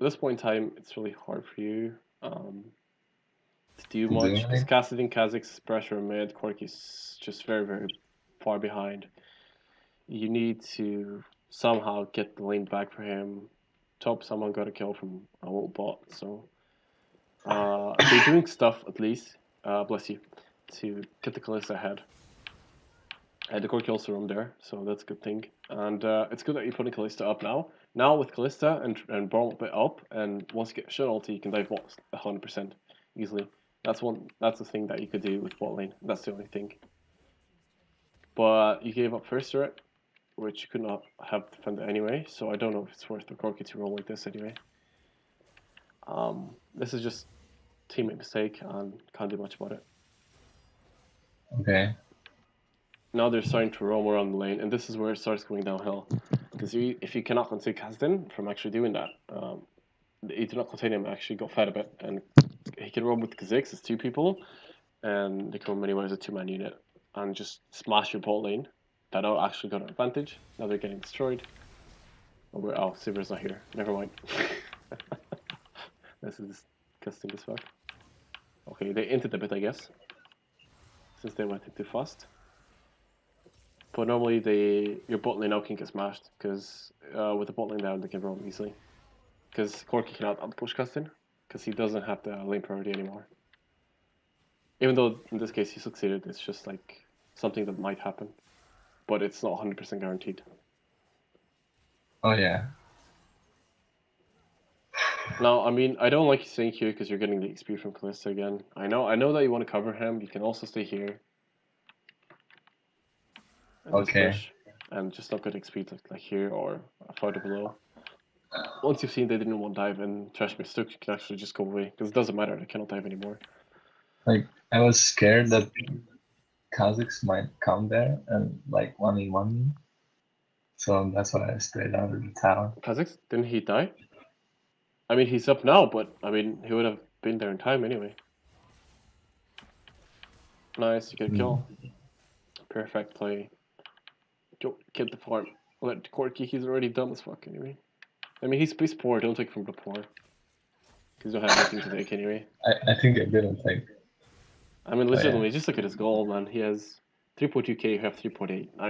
this point in time, it's really hard for you to do to do much because anything. Cassidy Kazakh's pressure mid, Corky's just very, very far behind. You need to somehow get the lane back for him. Top someone got a kill from a little bot, so they're doing stuff at least. Bless you, to get the Kalista ahead. And the Corky also roam there, so that's a good thing. And it's good that you're putting Kalista up now. Now with Kalista and Braum a bit up, and once you get Shin ulti, you can dive bot 100% easily. That's the thing that you could do with bot lane. That's the only thing. But you gave up first turret, which you could not have defended anyway, so I don't know if it's worth the Corky to roll like this anyway. This is just teammate mistake and can't do much about it. Okay. Now they're starting to roam around the lane, and this is where it starts going downhill. Because if you cannot contain Kasdin from actually doing that, you do not contain him actually got fed a bit, and he can roam with Kha'Zix as 2 people, and they can roam anywhere as a 2-man unit, and just smash your bot lane. That actually got an advantage. Now they're getting destroyed. Oh, Sivir's not here. Never mind. This is disgusting as fuck. Okay, they inted a bit, I guess, since they went in too fast. But normally your bot lane now can get smashed, because with the bot lane down they can roam easily. Because Corky cannot outpush Custin, because he doesn't have the lane priority anymore. Even though in this case he succeeded, it's just like something that might happen. But it's not 100% guaranteed. Oh yeah. Now, I mean, I don't like you staying here because you're getting the XP from Kalista again. I know that you want to cover him. You can also stay here. And Okay. just push. And just not get XP like here or farther below. Once you've seen they didn't want dive and trash mistook, you can actually just go away. Because it doesn't matter, they cannot dive anymore. Like, I was scared that Kazakhs might come there and like 1v1 me. So that's why I stayed under the tower. Kha'Zix, didn't he die? I mean, he's up now, but I mean, he would have been there in time anyway. Nice, you get a kill. Perfect play. Go get the farm. Let Corky, he's already dumb as fuck anyway. I mean, he's poor, don't take from the poor. Because you don't have anything to take anyway. I think I didn't take. I mean, legitimately, just look at his goal, man. He has 3.2k, you have 3.8. I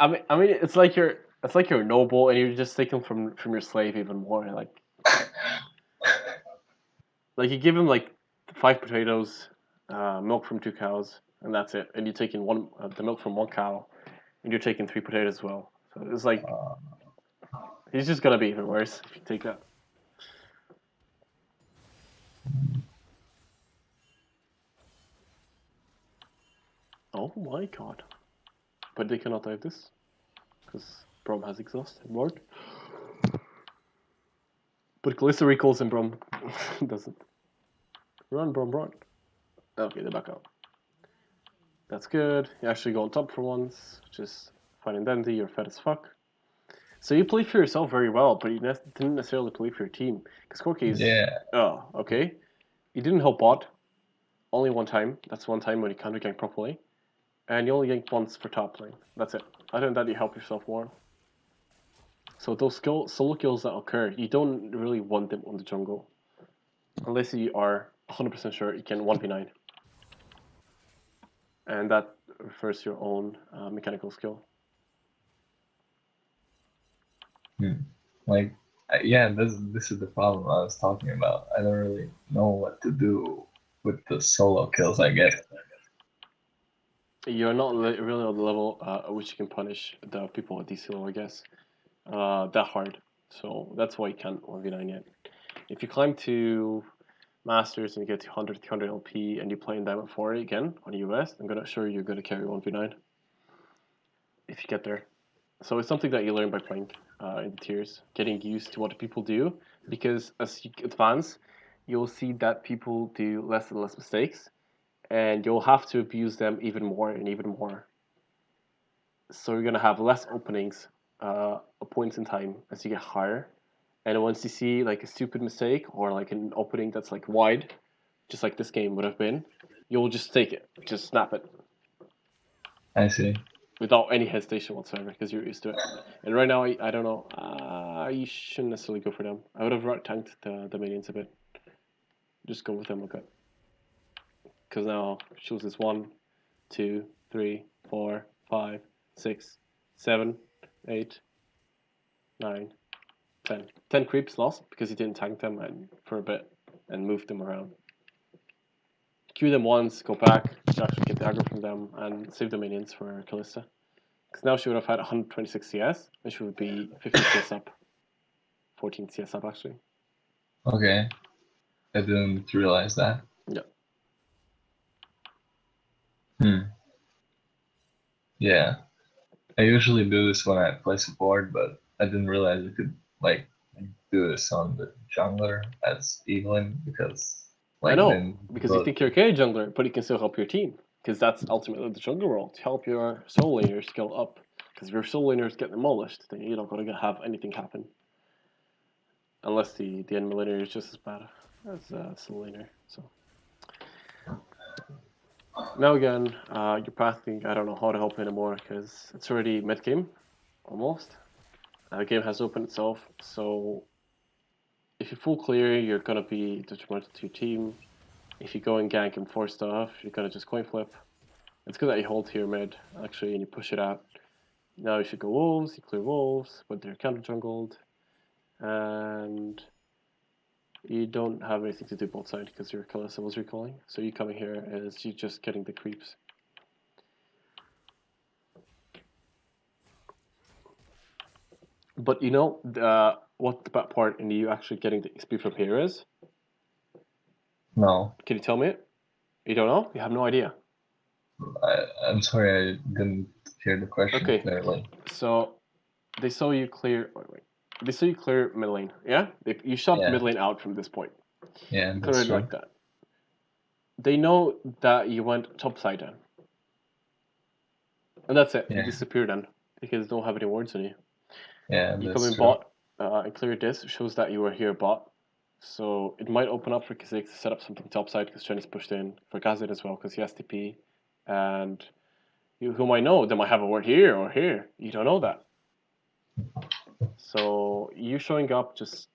mean, I mean, it's like you're noble and you're just taking from your slave even more. Like you give him like 5 potatoes, milk from 2 cows, and that's it. And you're taking the milk from 1 cow, and you're taking 3 potatoes as well. So it's like he's just gonna be even worse if you take that. Oh my god! But they cannot dive this because Brom has exhaust and ward. But Calista recalls and Brom doesn't. Run, Brom, run. Okay, they're back out. That's good. You actually go on top for once, which is fine and dandy. You're fed as fuck. So you play for yourself very well, but you didn't necessarily play for your team. Because Corky's... Yeah. Oh, okay. You didn't help bot. Only 1 time. That's 1 time when you counter gank properly. And you only gank once for top lane. That's it. Other than that, you help yourself more. So those solo kills that occur, you don't really want them on the jungle. Unless you are 100% sure you can 1v9. And that refers to your own mechanical skill. Like, yeah, this is the problem I was talking about. I don't really know what to do with the solo kills I get. You're not really on the level at which you can punish the people at DC level, I guess, that hard. So that's why you can't 1v9 yet. If you climb to Masters and you get to 100, 300 LP and you play in Diamond 4 again on US, I'm gonna assure you're gonna carry 1v9 if you get there. So it's something that you learn by playing in the tiers, getting used to what people do, because as you advance, you'll see that people do less and less mistakes, and you'll have to abuse them even more and even more. So you're gonna have less openings, points in time as you get higher, and once you see like a stupid mistake or like an opening that's like wide, just like this game would have been, you'll just take it, just snap it. I see. without any hesitation whatsoever because you're used to it. And right now, I don't know. You shouldn't necessarily go for them. I would have tanked the minions a bit. Just go with them a bit. Because now shows is 1, 2, 3, 4, 5, 6, 7, 8, 9, 10. 10 creeps lost because he didn't tank them for a bit and moved them around. Queue them once, go back to actually get the aggro from them and save the minions for Kalista. Because now she would have had 126 CS and she would be 15 CS up. 14 CS up actually. Okay. I didn't realize that. Yeah. Yeah. I usually do this when I play support, but I didn't realize I could like do this on the jungler as Evelynn because like I know, then because you think you're a carry jungler, but you can still help your team. Because that's ultimately the jungler role, to help your soul laner skill up. Because if your soul laners get demolished, then you're not going to have anything happen. Unless the enemy laner is just as bad as soul laner. So now again, you're pathing. I don't know how to help anymore because it's already mid game, almost. The game has opened itself, so if you full clear, you're gonna be detrimental to your team. If you go and gank and force stuff, you're gonna just coin flip. It's good that you hold here mid, actually, and you push it out. Now you should go wolves, you clear wolves, but they're counter jungled. And you don't have anything to do both sides because your Kalista was recalling. So you coming here is you just getting the creeps. But you know what the bad part in you actually getting the XP from here is? No. Can you tell me it? You don't know? You have no idea. I'm sorry, I didn't hear the question clearly. So they saw you clear. Wait. They saw you clear mid lane. Yeah, you shot mid lane out from this point. Yeah, clear it like that. They know that you went top side then, and that's it. You disappear then because they don't have any words on you. Yeah, you come in bot and clear this shows that you were here bot. So it might open up for Kha'Zix to set up something topside because Chen is pushed in for Kha'Zix as well because he has TP, and who might know they might have a word here or here. You don't know that. So you showing up just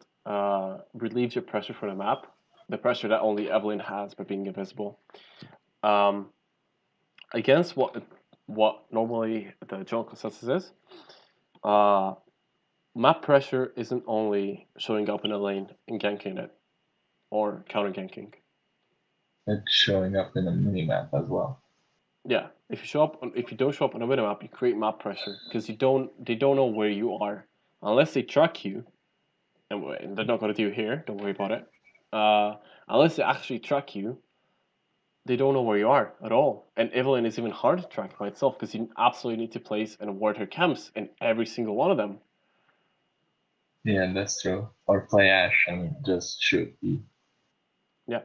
relieves your pressure from the map, the pressure that only Evelynn has by being invisible. Against what normally the general consensus is, map pressure isn't only showing up in a lane and ganking it, or counter ganking. It's showing up in a mini map as well. Yeah, if you don't show up on a minimap, you create map pressure because they don't know where you are unless they track you, and they're not going to do it here. Don't worry about it. Unless they actually track you, they don't know where you are at all. And Evelynn is even hard to track by itself because you absolutely need to place and ward her camps in every single one of them. Yeah, that's true. Or play Ashe and just shoot E. Yeah.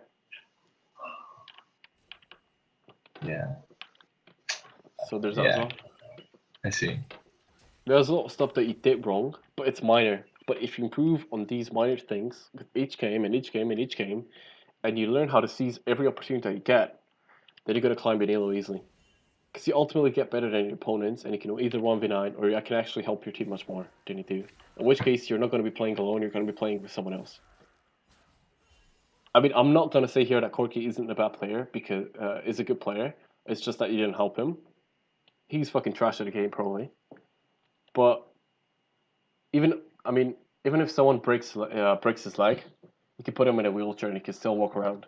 Yeah. So there's that as well. I see. There's a lot of stuff that you did wrong, but it's minor. But if you improve on these minor things with each game and each game and each game, and you learn how to seize every opportunity that you get, then you're going to climb an elo easily. Because you ultimately get better than your opponents, and you can either 1v9 or you can actually help your team much more than you do. In which case, you're not going to be playing alone, you're going to be playing with someone else. I mean, I'm not going to say here that Corki isn't a bad player, because is a good player. It's just that you didn't help him. He's fucking trash at the game, probably. But even if someone breaks his leg, you can put him in a wheelchair and he can still walk around.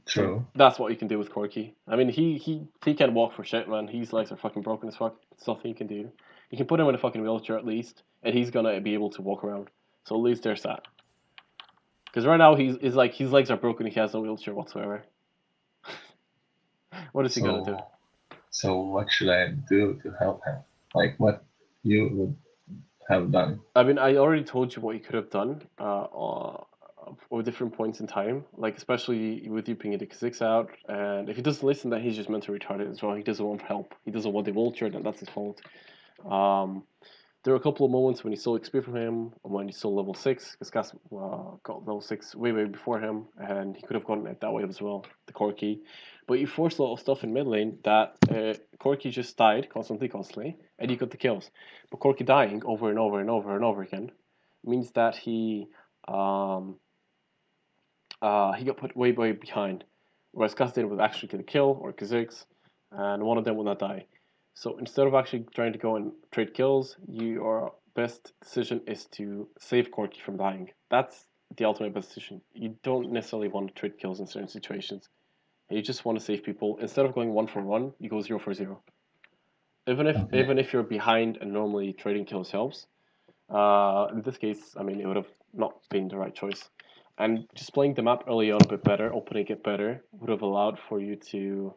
True. So that's what you can do with Corki. I mean, he can't walk for shit, man. His legs are fucking broken as fuck. There's nothing you can do. You can put him in a fucking wheelchair at least, and he's gonna be able to walk around. So at least there's that. Because right now his legs are broken. He has no wheelchair whatsoever. What is he gonna do? So what should I do to help him? Like what you would have done? I mean, I already told you what you could have done. With different points in time, like especially with you pinging the Kha'Zix out, and if he doesn't listen, then he's just mentally retarded as well. He doesn't want help. He doesn't want the wheelchair, then that's his fault. There were a couple of moments when he stole XP from him, and when he stole level 6, because Gas got level 6 way before him, and he could have gotten it that way as well, the Corki. But you forced a lot of stuff in mid lane that Corki just died constantly, and he got the kills. But Corki dying over and over again means that he got put way behind, whereas Kassadin would actually get a kill, or Kha'Zix, and one of them will not die. So instead of actually trying to go and trade kills, your best decision is to save Corki from dying. That's the ultimate best decision. You don't necessarily want to trade kills in certain situations. You just want to save people. Instead of going 1-for-1, you go 0-for-0. Even if you're behind and normally trading kills helps, in this case, I mean, it would have not been the right choice. And just playing the map early on a bit better, opening it better, would have allowed for you to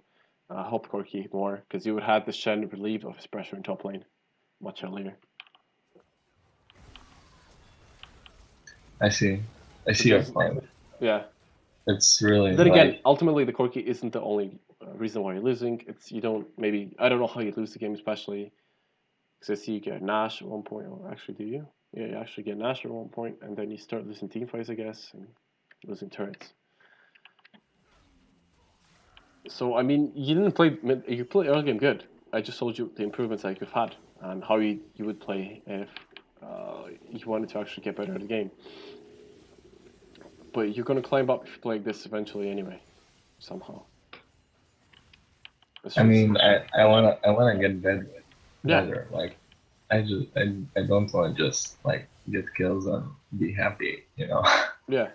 help Corki more, because you would have had the Shen relieved of his pressure in top lane much earlier. I see your point. Yeah. It's really. Then again, ultimately, the Corki isn't the only reason why you're losing. It's I don't know how you lose the game, especially because I see you get Nash at one point, or actually, do you? Yeah, you actually get Nash at one point, and then you start losing team fights, I guess, and losing turrets. So I mean, you didn't play. You played early game good. I just told you the improvements that you've had and how you would play if you wanted to actually get better at the game. But you're gonna climb up if you play like this eventually, anyway, somehow. I mean, I wanna get better. Yeah. Like, I don't want to just like get kills and be happy, you know. Yeah.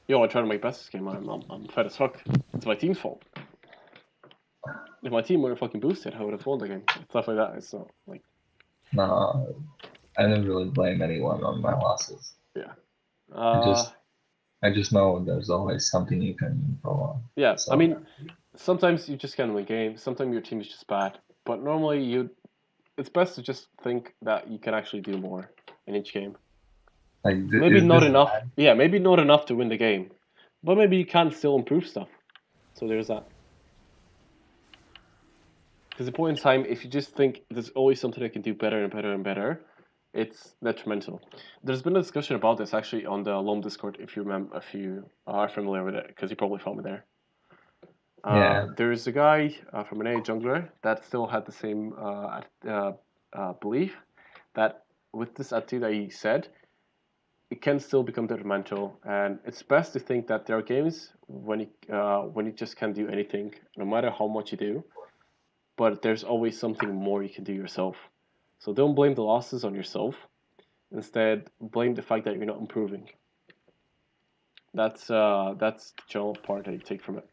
Yo, I try to make best this game. I'm fed as fuck. It's my team's fault. If my team weren't fucking boosted, I would have won the game. Stuff like that. It's not like. No, I don't really blame anyone on my losses. Yeah. I just know there's always something you can improve on. Yeah, so, I mean, sometimes you just can't win games. Sometimes your team is just bad. But normally, it's best to just think that you can actually do more in each game. Like, maybe not enough. Bad? Yeah, maybe not enough to win the game, but maybe you can still improve stuff. So there's that. Because at the point in time, if you just think there's always something I can do better and better and better, it's detrimental. There's been a discussion about this actually on the LoM Discord, if you are familiar with it, because you probably found me there. Yeah. There's a guy from an A jungler that still had the same belief that with this attitude that he said, it can still become detrimental, and it's best to think that there are games when you just can't do anything, no matter how much you do, but there's always something more you can do yourself. So don't blame the losses on yourself. Instead, blame the fact that you're not improving. That's the general part that you take from it.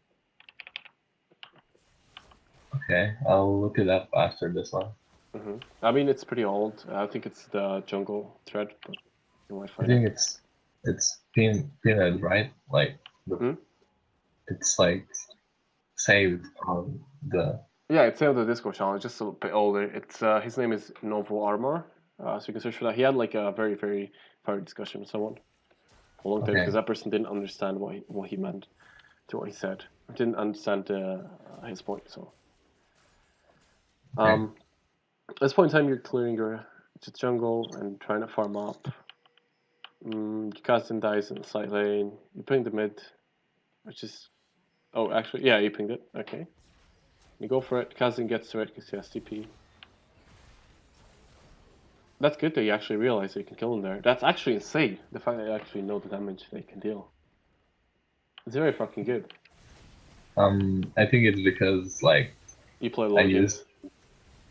Okay, I'll look it up after this one. Mm-hmm. I mean, it's pretty old. I think it's the jungle thread, but you might find. I think it's pinned, right? Like it's like saved on the. Yeah, it's saved on the Discord channel. It's just a bit older. It's his name is Novo Armor. So you can search for that. He had like a very fiery discussion with someone for a long time because that person didn't understand what he meant to what he said. Didn't understand his point. So. At this point in time, you're clearing your jungle and trying to farm up. Kassadin dies in the side lane. You ping the mid, which is... Oh, actually, yeah, you pinged it. Okay. You go for it. Kassadin gets to it because he has TP. That's good that you actually realize that you can kill him there. That's actually insane, the fact that you actually know the damage they can deal. It's very fucking good. I think it's because, like... You play a lot of games.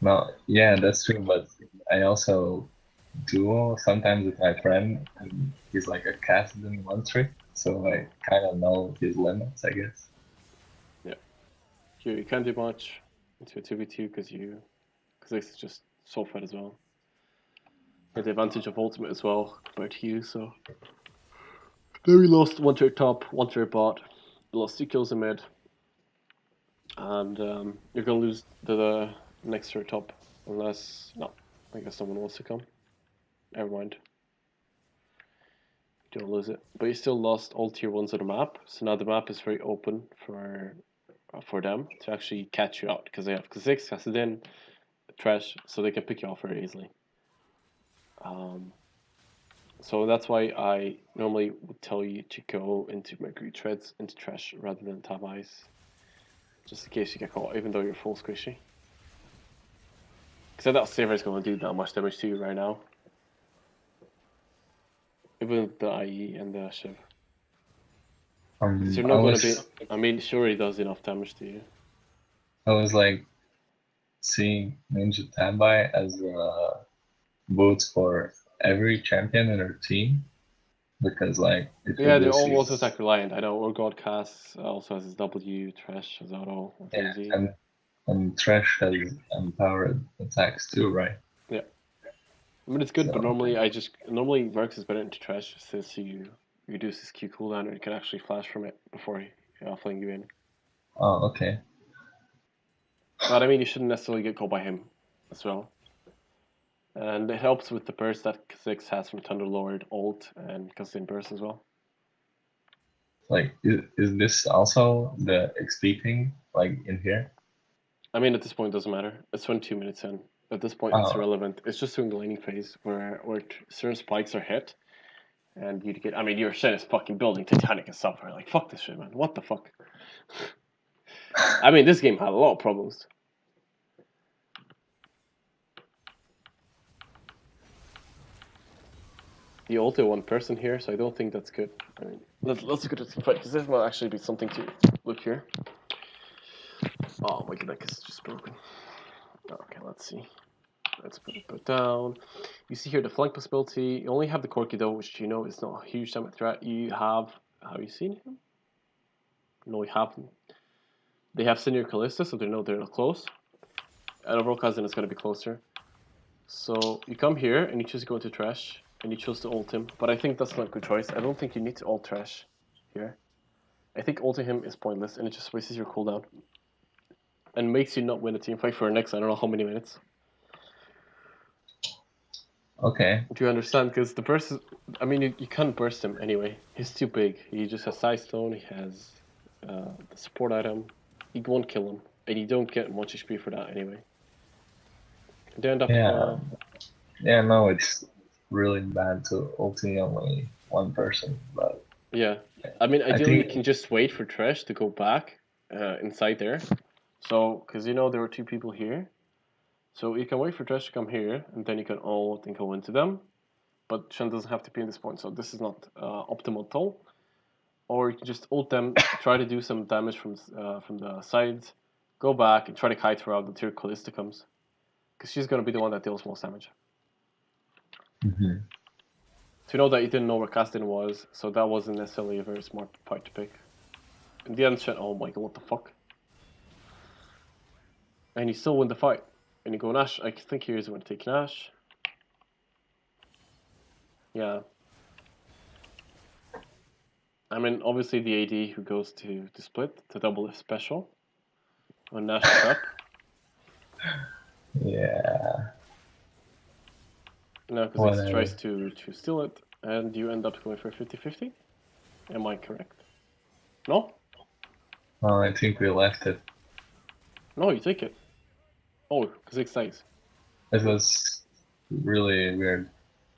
No, yeah, that's true, but I also duo sometimes with my friend, and he's like a Kassadin 1-3, so I kind of know his limits, I guess. Yeah. You can't do much into a 2v2 because it's just so fed as well. You have the advantage of ultimate as well compared to you, so... Then we lost 1 turret top, 1 turret bot, we lost 2 kills in mid, and you're gonna lose the next turret top, unless... No, I guess someone wants to come. Never mind. You don't lose it. But you still lost all tier 1s on the map, so now the map is very open for them to actually catch you out, because they have Kha'Zix, Kassadin, Trash, so they can pick you off very easily. So that's why I normally would tell you to go into Mercury Treads, into Trash, rather than Tab Ice. Just in case you get caught, even though you're full squishy. Because that Saver is going to do that much damage to you right now. Even with the IE and the Shiv. Because you're not going to be... I mean, sure he does enough damage to you. I was like seeing Ninja Tambai as boots for every champion in her team. Because like yeah, they're all auto attack reliant. I know Urgot Cass also has his W, Trash has auto, yeah, and Trash has empowered attacks too, right? Yeah. I mean it's good, So, but normally Mercs is better into Trash since you reduce his Q cooldown and you can actually flash from it before he fling you in. oh, okay. But I mean you shouldn't necessarily get caught by him as well. And it helps with the burst that Kha'Zix has from Thunderlord, ult, and Constant Burst as well. Like, is this also the XP thing, like, in here? I mean, at this point, it doesn't matter. It's 22 minutes in. At this point, it's irrelevant. It's just during the laning phase where certain spikes are hit, and you get... I mean, your shit is fucking building Titanic and stuff. Like, fuck this shit, man. What the fuck? I mean, this game had a lot of problems. You ulted one person here, so I don't think that's good. I mean, let's look at this fight, because this might actually be something to look here. Oh, my neck is just broken. Okay, let's see. Let's put it down. You see here the flank possibility. You only have the Corki though, which you know is not a huge damage threat. You have you seen him? No, you haven't. They have Senior Callista, so they know they're not close. And overall cousin is gonna be closer. So you come here and you choose to go into Trash and you choose to ult him. But I think that's not a good choice. I don't think you need to ult Trash here. I think ulting him is pointless and it just wastes your cooldown. And makes you not win a team fight for the next I don't know how many minutes. Okay. Do you understand? Because the burst is, I mean, you can't burst him anyway. He's too big. He just has Side Stone, he has the support item. You won't kill him. And you don't get much HP for that anyway. They end up... yeah, no, it's really bad to ulti only one person, but... Yeah. I mean, ideally you can just wait for Trash to go back inside there. So, because you know there were two people here. So you can wait for Trash to come here, and then you can ult and go into them. But Shen doesn't have to be in this point, so this is not optimal at all. Or you can just ult them, try to do some damage from the sides, go back and try to kite her out until Callista comes, because she's gonna be the one that deals most damage. Mm-hmm. To know that you didn't know where Castin was, so that wasn't necessarily a very smart fight to pick. In the end, Shen, oh my god, what the fuck? And you still win the fight. And you go Nash. I think here's when to take Nash. Yeah. I mean, obviously the AD who goes to split to double his special when Nash is up. Yeah. No, because he tries to steal it, and you end up going for 50-50. Am I correct? No? No, I think we left it. No, you take it. Oh, because it stays. It was really weird.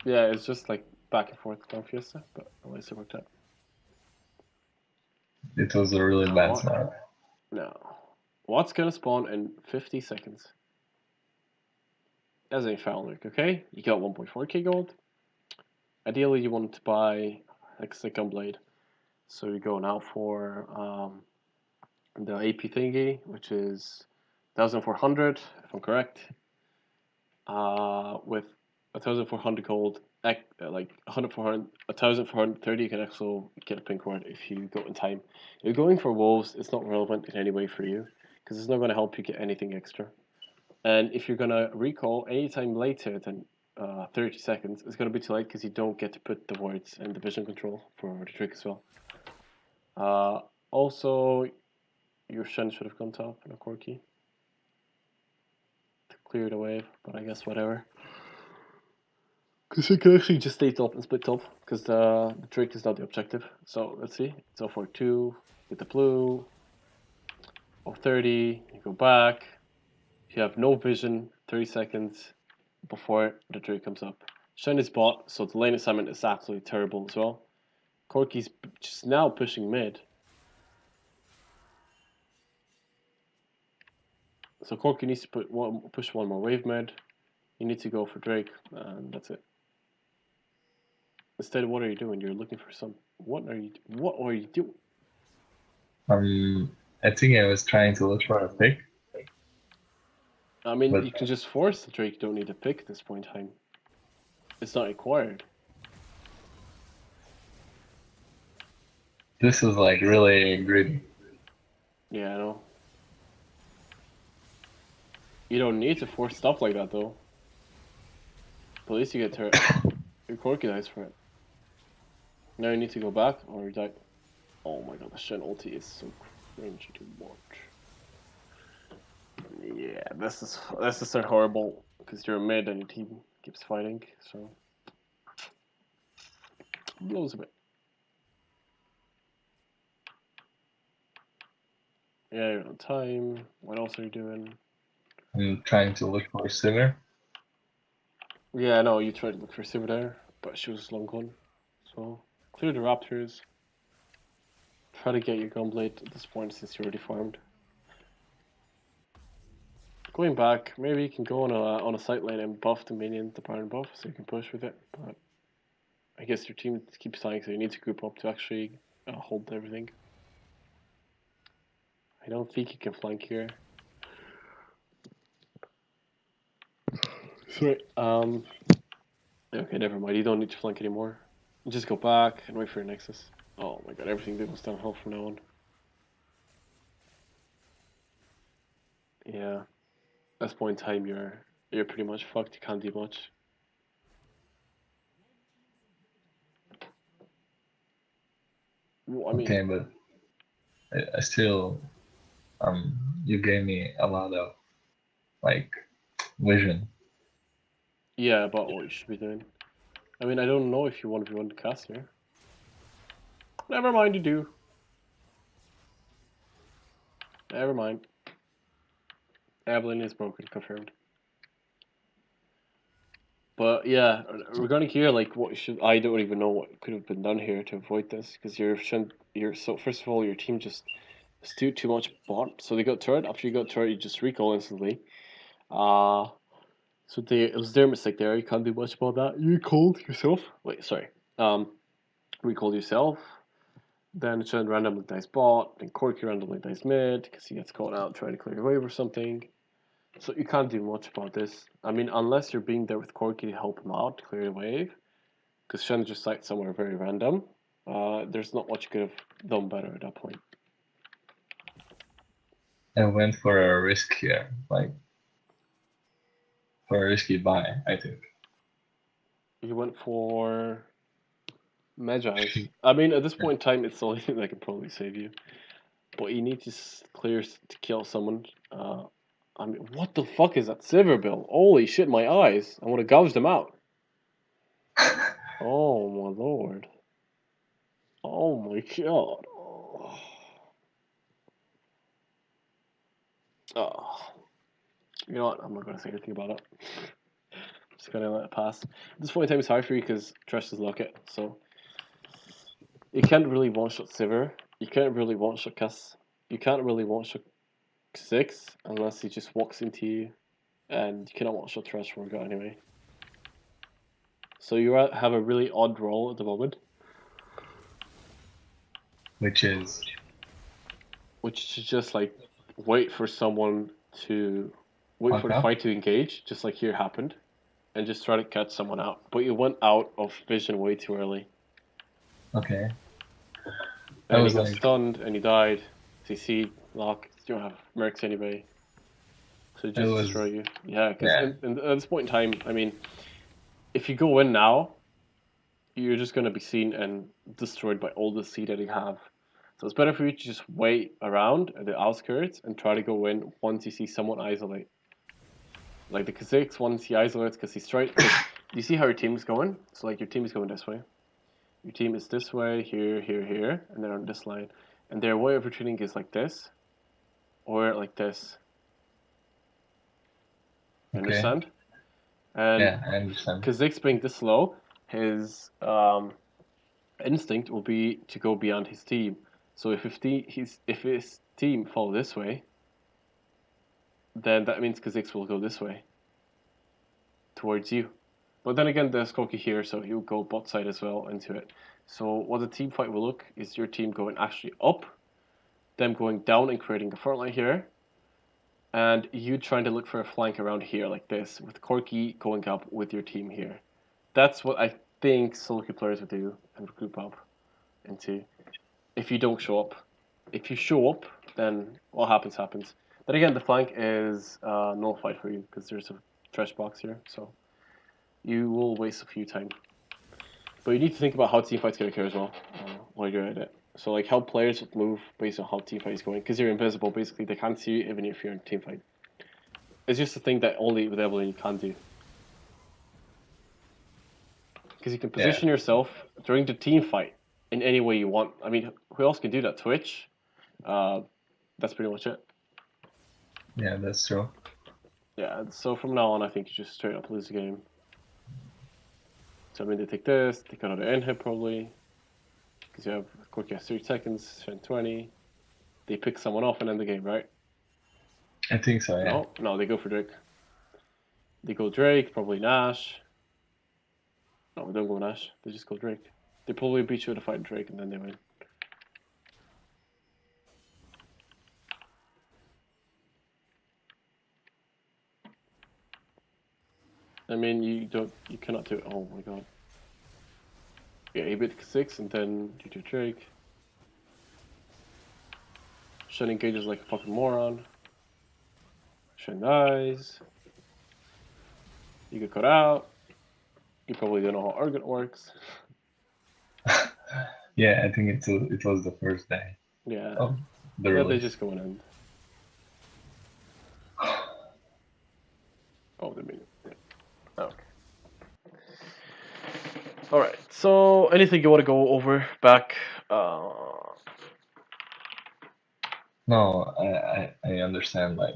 Yeah, it's just like back and forth on Fiesta, but at least it worked out. It was a really bad snap. No. What's gonna spawn in 50 seconds? As a Falnwick, okay? You got 1.4k gold. Ideally, you want to buy like a second blade. So you go now for the AP thingy, which is 1,400, if I'm correct. With 1,400 gold, like 1,430, you can also get a pink ward if you go in time. If you're going for wolves, it's not relevant in any way for you because it's not going to help you get anything extra. And if you're going to recall anytime later than 30 seconds, it's going to be too late because you don't get to put the wards and the vision control for the trick as well. Also, your Shen should have gone top in a Corki to clear the wave, but I guess whatever. Because you can actually just stay top and split top, because the trick is not the objective. So let's see. It's 042, get the blue. 030, you go back. You have no vision, 30 seconds before the trick comes up. Shen is bot, so the lane assignment is absolutely terrible as well. Corki's just now pushing mid. So Corki needs to push one more wave mid. You need to go for Drake, and that's it. Instead, what are you doing? You're looking for some. What are you doing? I think I was trying to look for a pick. I mean, But you can just force the Drake. You don't need a pick at this point in time. It's not required. this is like really greedy. Yeah, I know. You don't need to force stuff like that, though. But at least you get turret. Your Corki dies for it. Now you need to go back, or you die. Oh my god, the Shen ulti is so cringy to watch. Yeah, this is so horrible because you're mid and your team keeps fighting, so blows a bit. Yeah, you're on time. What else are you doing? I'm trying to look for a Sivir. Yeah, no, you tried to look for Sivir there, but she was long gone. So clear the Raptors. Try to get your Gunblade at this point since you already farmed. Going back, maybe you can go on a side lane and buff the minion, the Baron buff, so you can push with it. But I guess your team keeps dying, so you need to group up to actually hold everything. I don't think you can flank here. Sorry. Okay, never mind. You don't need to flank anymore. Just go back and wait for your Nexus. Oh my god, everything goes downhill from now on. Yeah. At this point in time, you're pretty much fucked. You can't do much. Well, I mean, Okay, but I still you gave me a lot of like vision. yeah, about what you should be doing. I mean, I don't know if you want to be one to cast here. Never mind, you do. Never mind. Evelynn is broken, confirmed. But yeah, regarding here, like what should I don't even know what could have been done here to avoid this because you're so first of all your team just too much bot. So they got turret. After you got turret, you just recall instantly. So it was their mistake there. You can't do much about that. You recalled yourself. Wait, sorry. Recalled yourself. Then Chen randomly dies bot. Then Corki randomly dies mid because he gets caught out trying to clear the wave or something. So you can't do much about this. I mean, unless you're being there with Corki to help him out, to clear the wave. Because Shen just died somewhere very random. There's not much you could have done better at that point. I went for a risk here, like for a risky buy, I think. You went for Magi. I mean, at this point in time, it's the only thing that can probably save you. But you need to clear to kill someone. I mean, what the fuck is that Sivir bill? Holy shit, my eyes! I want to gouge them out. Oh my lord. Oh my god. Oh. You know what? I'm not gonna say anything about it. Just gonna let it pass. At this point in time, it's hard for you because Trash does lock it, so you can't really one-shot Sivir. You can't really one-shot Cass. You can't really one-shot 6 unless he just walks into you, and you cannot one-shot Trash from God anyway. So you have a really odd role at the moment, Which is just like wait for someone to wait for the fight to engage, just like here happened, and just try to catch someone out. But you went out of vision way too early. Okay. And he got stunned and he died. CC, lock, you don't have mercs anyway. So just destroy you. Yeah, because at this point in time, I mean, if you go in now, you're just going to be seen and destroyed by all the C that you have. So it's better for you to just wait around at the outskirts and try to go in once you see someone isolate. Like the Kha'Zix, once he isolates because he's straight. You see how your team is going? So like your team is going this way. Your team is this way, here, here, here, and they're on this line. And their way of retreating is like this, or like this. You understand? And Yeah, I understand. Kha'Zix being this low, his instinct will be to go beyond his team. So if his team follow this way, then that means Kha'Zix will go this way towards you. But then again, there's Koki here, so he'll go bot side as well into it. So what the team fight will look is your team going actually up, them going down and creating a front line here, and you trying to look for a flank around here like this, with Corky going up with your team here. That's what I think solo queue players would do and group up into. If you don't show up, if you show up, then what happens happens. Then again, the flank is nullified for you because there's a trash box here, so you will waste a few time. But you need to think about how teamfight's going to occur as well while you're at it. So like how players move based on how teamfight is going, because you're invisible. Basically, they can't see you even if you're in teamfight. It's just a thing that only with Evelynn you can do. Because you can position yourself during the team fight in any way you want. I mean, who else can do that? Twitch. That's pretty much it. Yeah, that's true. Yeah. So from now on, I think you just straight up lose the game. So I mean, they take this, they got another end hit probably, because you have Corky has 30 seconds, Shen 20. They pick someone off and end the game, right? I think so. Yeah. No, they go for Drake. They go Drake, probably Nash. No, they don't go Nash. They just go Drake. They probably beat you to fight Drake and then they win. I mean, you cannot do it. Oh my god. Yeah, he beat 6 and then you do Drake. Shen engages like a fucking moron. Shen dies. You get cut out. You probably don't know how Argot works. Yeah, I think it was the first day. Yeah. Oh, Yeah, they just go and end. Oh, they mean it. Okay. All right. So, anything you want to go over back? No, I understand like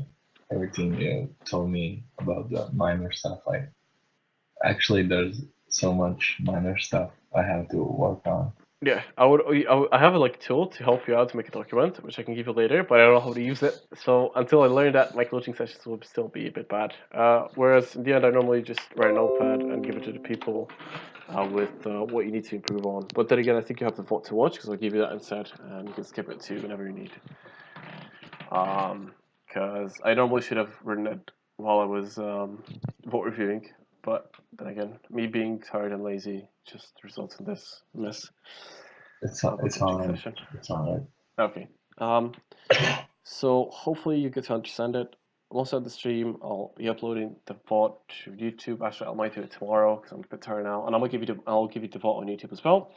everything you told me about the minor stuff. Like, actually, there's so much minor stuff I have to work on. Yeah, I have a like tool to help you out to make a document, which I can give you later, but I don't know how to use it. So until I learn that, my coaching sessions will still be a bit bad. Whereas in the end, I normally just write a notepad and give it to the people with what you need to improve on. But then again, I think you have the VOD to watch because I'll give you that instead, and you can skip it too whenever you need. Because I normally should have written it while I was VOD reviewing, but then again, me being tired and lazy just results in this mess. It's all right. It's all right. Okay. So hopefully you get to understand it. Most of the stream, I'll be uploading the VOD to YouTube. Actually, I might do it tomorrow because I'm a bit tired now, and I'll give you the VOD on YouTube as well,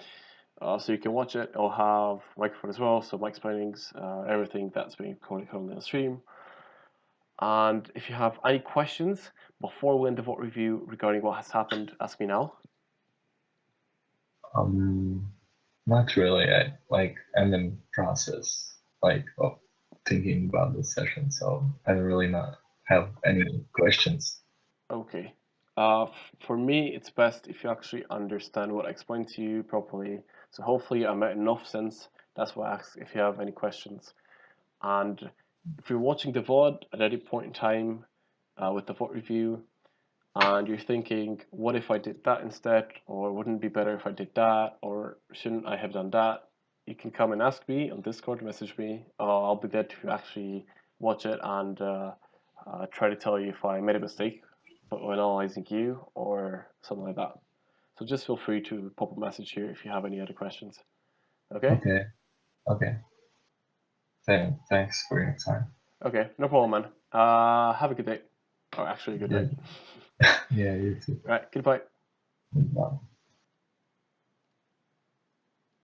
so you can watch it. I'll have microphone as well, so my explainings, everything that's being recorded currently on the stream. And if you have any questions before we end the VOD review regarding what has happened, ask me now. Not really. I'm in process of thinking about the session, so I don't really not have any questions. Okay. For me, it's best if you actually understand what I explained to you properly. So hopefully I made enough sense. That's why I asked if you have any questions. And if you're watching the VOD at any point in time with the VOD review, and you're thinking, what if I did that instead? Or wouldn't it be better if I did that? Or shouldn't I have done that? You can come and ask me on Discord, message me. I'll be there to actually watch it and try to tell you if I made a mistake when analyzing you or something like that. So just feel free to pop a message here if you have any other questions. Okay? Okay. Thanks for your time. Okay, no problem, man. Have a good day. Or actually, a good night. Yeah, you too. All right, goodbye. Goodbye.